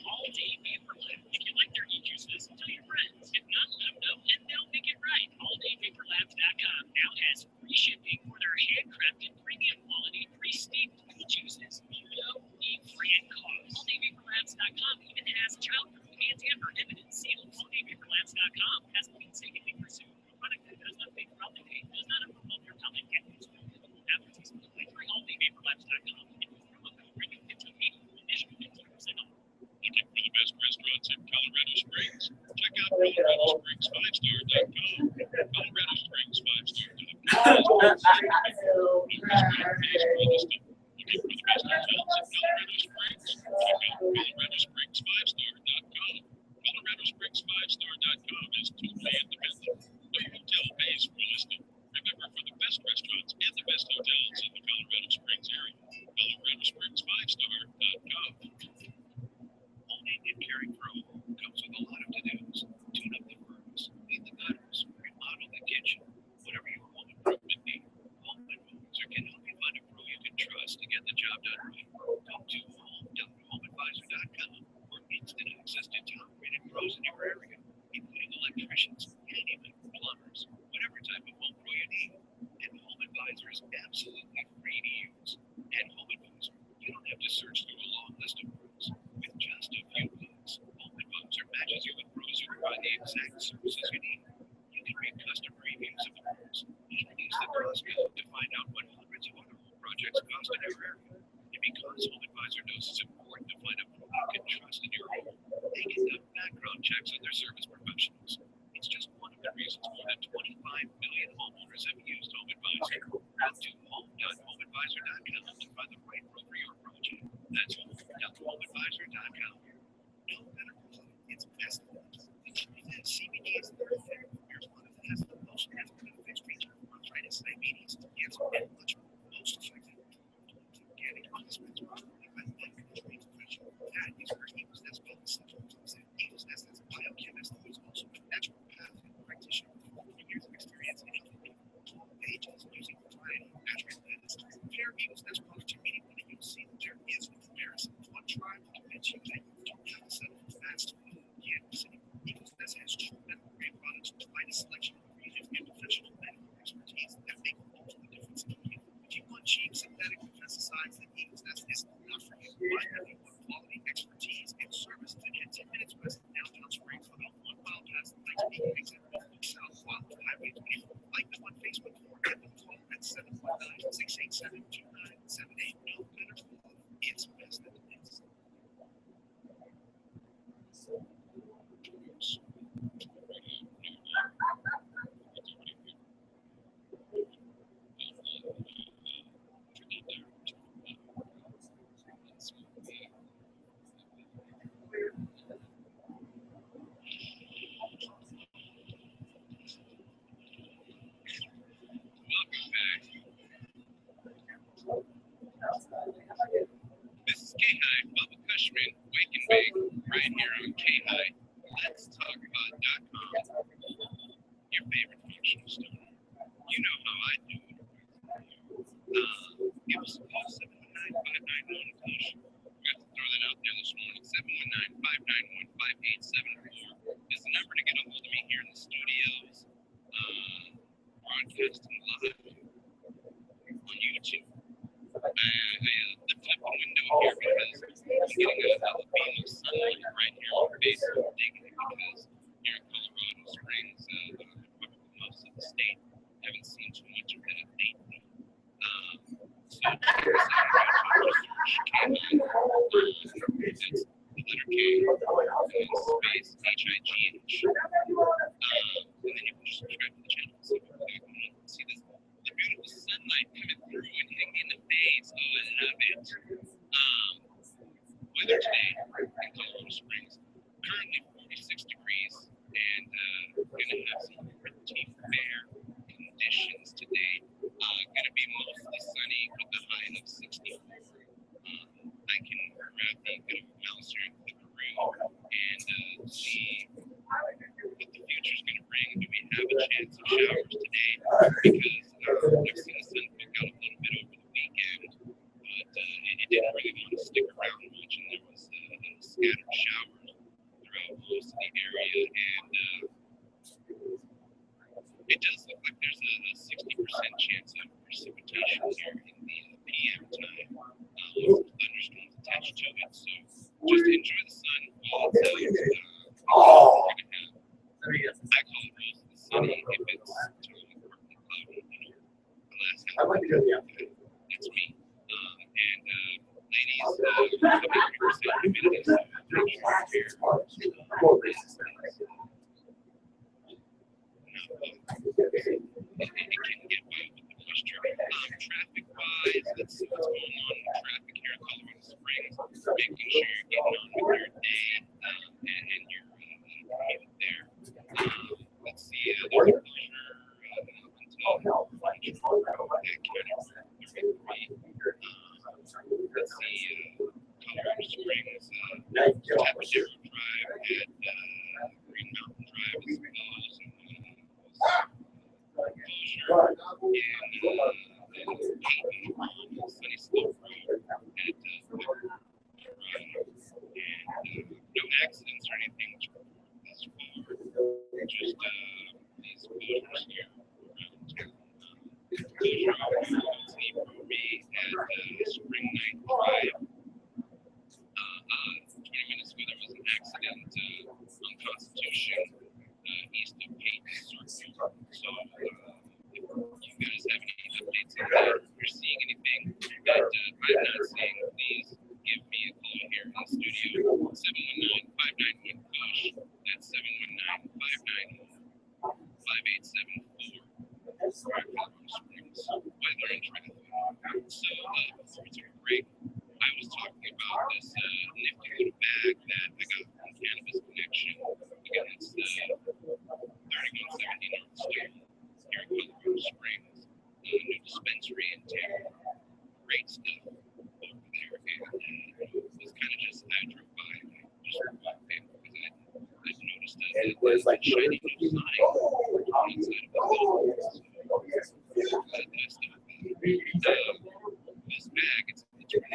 All day Vapor Lab. If you like their e-juices, tell your friends. If not, let them know and they'll make it right. AllDayVaporLabs.com now has free shipping for their handcrafted, premium quality, pre-steeped e-juices. No need for hand cost. AllDayVaporLabs.com even has childproof and tamper-evident sealed. AllDayVaporLabs.com has painstakingly pursued a product that does not fake validate, does not involve your tongue and use advertisement. Try AllDayVaporLabs.com and use promo code RADIO1580 for additional 15% off. Looking for the best restaurants in Colorado Springs? Check out ColoradoSprings5star.com. Colorado Springs 5star.com. Looking for the best hotels in Colorado Springs? Check out ColoradoSprings5star.com. ColoradoSprings5star.com is totally independent. No hotel pays for listing. Remember, for the best restaurants and the best hotels in the Colorado Springs area, ColoradoSprings5star.com. Owning and caring for a home comes with a lot of to-dos. Tune up the furnace, clean the gutters, remodel the kitchen, whatever your home improvement needs. Home Advisor can help you find a pro you can trust to get the job done right. Go to home.homeadvisor.com for instant access to top-rated pros in your area, including electricians, handymen, plumbers, whatever type of home pro you need. And Home Advisor is absolutely free to use. At Home Advisor, you don't have to search through a long list of pros. With just a few clicks, Home Advisor matches you with pros who provide the exact services you need. You can read custom reviews of the pros, even use the cost code to find out what hundreds of other home projects cost in your area. And because Home Advisor knows it's important to find a pro you can trust in your home, they conduct background checks on their service professionals. It's just one of the reasons more than 25 million homeowners have used Home Advisor. Go to home.homeadvisor.com to find the right pro for your project. That's home.homeadvisor.com. No better result. It's best of all. The truth is, CBD is the third thing. Here's one that has the most effective fixed feature for arthritis, diabetes, cancer, and much more. Most effective. Organic husbands properly by medical trained professional. That is where Eagles Nest Wellness Center comes in. Eagles Nest is a biochemist who is also a natural path practitioner with 40 years of experience in including 12 pages using a variety of natural methods to compare Eagles Nest products to anyone, and you'll see that there is no comparison. One try will convince you that you don't have to settle for fast food. Eagles Nest has true medical grade products with quite a selection of creative and professional medical expertise that make all the difference in you. If you want cheap synthetic pesticides, then Eagles Nest is not for you. Why have you want quality expertise and service that head 10 minutes west of downtown Springs without 1 mile past the Pikes Peak exit south while Highway 24. Like them on Facebook or give them a call at 719-687-2978. No better quality. It's best in the business. Welcome back. This is K-High, Bubba Cushman, Wake and Bake, right here on K-High. Let's talk about.com. Your favorite functional store. You know how I do it. Give us a call, 719-591-CUSH. We have to throw that out there this morning. 719-591-5874 is the number to get a hold of me here in the studios. Broadcasting live on YouTube. I lifted up the window here because it's getting a hell of a beam of sunlight right here on face of digging because here in Colorado Springs, probably most of the state haven't seen too much of that lately. So it's the letter K, and space HIGH. And then you can just subscribe to the channel. So chance of showers today because I've seen the sun pick out a little bit over the weekend, but it didn't really want to stick around much, and there was scattered showers throughout most of the area, and it does look like there's a 60% chance of precipitation here in the PM time, with thunderstorms attached to it. So just enjoy the sun while it's out. I call it mostly sunny if it's totally partly cloudy. The last that's me. And ladies, 73% humidity, so pretty prepared. It can get wild with the moisture. Traffic-wise, let's see what's going on in traffic here in Colorado Springs. Making sure you're getting on with your day and your commute there. Let's see, there's a closure until lunch for that county 33. Let's see, Colorado Springs, Tapadero Drive at Green Mountain Drive is closed. Closure in Peyton on Sunny Slope Road at and no accidents or anything to report thus far. Just these closures here around town. Closure on Sleep Ruby at Spring Night Drive. 20 minutes ago there was an accident on Constitution east of Peyton Circle. So if you guys have any updates on that, if you're seeing anything that I'm not seeing, please give me a call here in the studio, 719-591-COASH. That's 719-591-5874. For Colorado Springs weather and traffic. So before we took a break, I was talking about this nifty little bag that I got from Cannabis Connection. Again, it's 3170 North Stone here in Colorado Springs. New dispensary in town. Great stuff over there. And it was kind of just, I drove by and just walked in because I noticed a shiny new sign on the inside of the building. So I stopped by. This bag, it's really dope.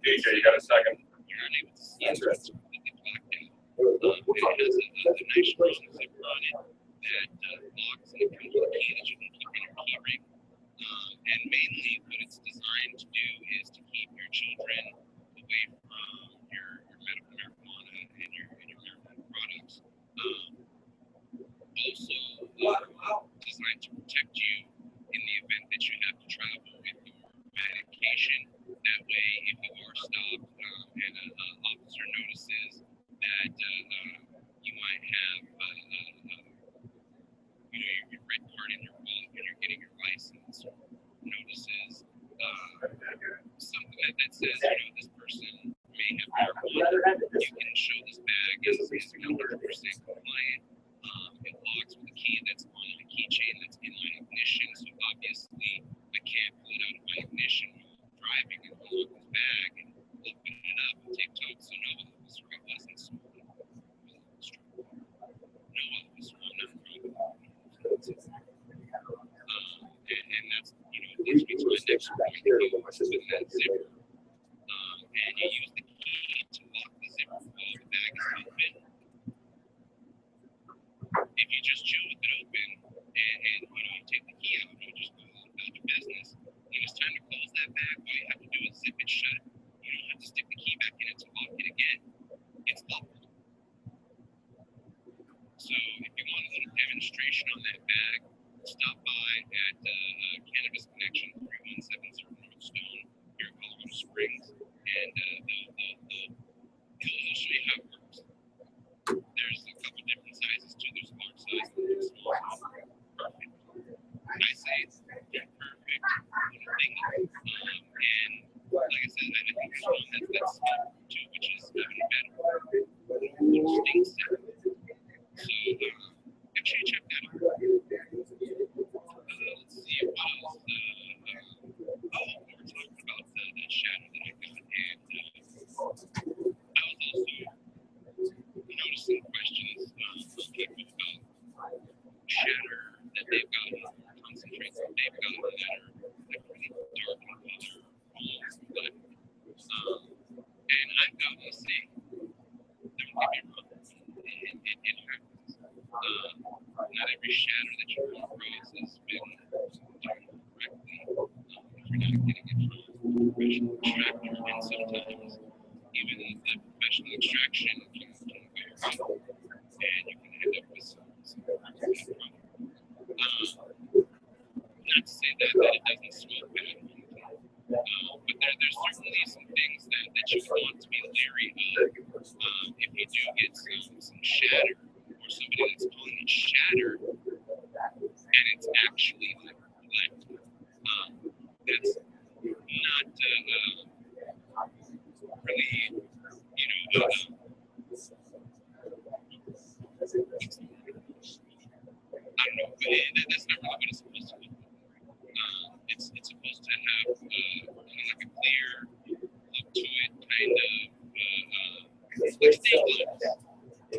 DJ, you got a second? You're unable to see it, so it's completely blacked out. It has a nice strong zipper on it that locks, and it comes with a key that you can keep in your key ring. And mainly what it's designed to do is to keep your children away from your medical marijuana and your marijuana products. Also designed to protect you in the event that you have to travel with your medication. That way, if you are stopped and an officer notices that you might have your red card in your wallet when you're getting your license, or notices something that says, this person may have marijuana, you can show this bag is 100% compliant. It locks with a key that's on my keychain that's in my ignition, so obviously I can't pull it out of my ignition while driving and unlock this bag and open it up and take talks. So no officer, it wasn't smoking. No officer, I'm not driving. And that's, leads me to my next point with that zipper. And you use the key to lock the zipper while the bag is open. If you just chill with it open and you take the key out and you just go about your business, when it's time to close that bag, all you have to do is zip it shut. You don't have to stick the key back in it to lock it again. It's locked. So if you want a little demonstration on that bag, stop by at Cannabis Connection 3170 North Stone here in Colorado Springs, and they'll show you how it works. There's a couple different sizes too. There's a large size and there's a small size. Perfect. they've got concentrates that they've got that are like really dark in color, but and I've got to say, don't get me wrong, it happens. Not every shatter that you run across has been done correctly. If you're not getting it from a professional extractor, and sometimes even the professional extraction can go wrong, and you can end up with some problem. Not to say that it doesn't smell bad, but there's certainly some things that you want to be leery of. If you do get some shatter, or somebody that's calling it shatter, and it's actually like black, that's not really, I don't know, but that's not really what it's supposed to be. It's supposed to have kind of like a clear look to it, kind of like stained glass. About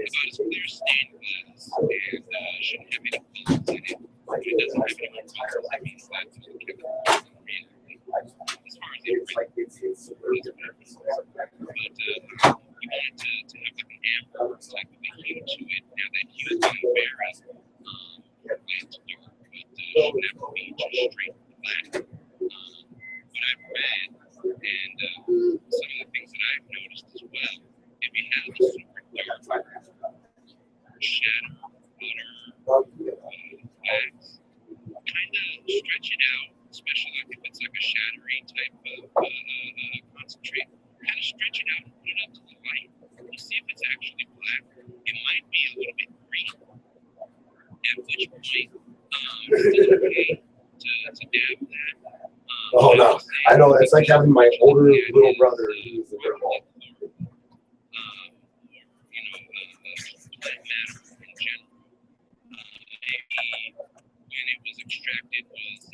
as clear as stained glass, and shouldn't have any colors in it. If it doesn't have any colors, that means that's the chemical reaction. As far as the it's purposes. But you want it to have like an amber type of a hue to it. Now that hue is going to vary light to dark, but should never be just straight black. What I've read and some of the things that I've noticed as well, if you have a super dark shadow, butter, wax, kind of stretch it out, especially like if it's like a shattery type of concentrate, kind of stretch it out and put it up to the light. You see if it's actually black. It might be a little bit green. At which point, it's okay to dab that. Oh no, I know it's like having my older little brother who's a girl. Plant matter in general. Maybe when it was extracted was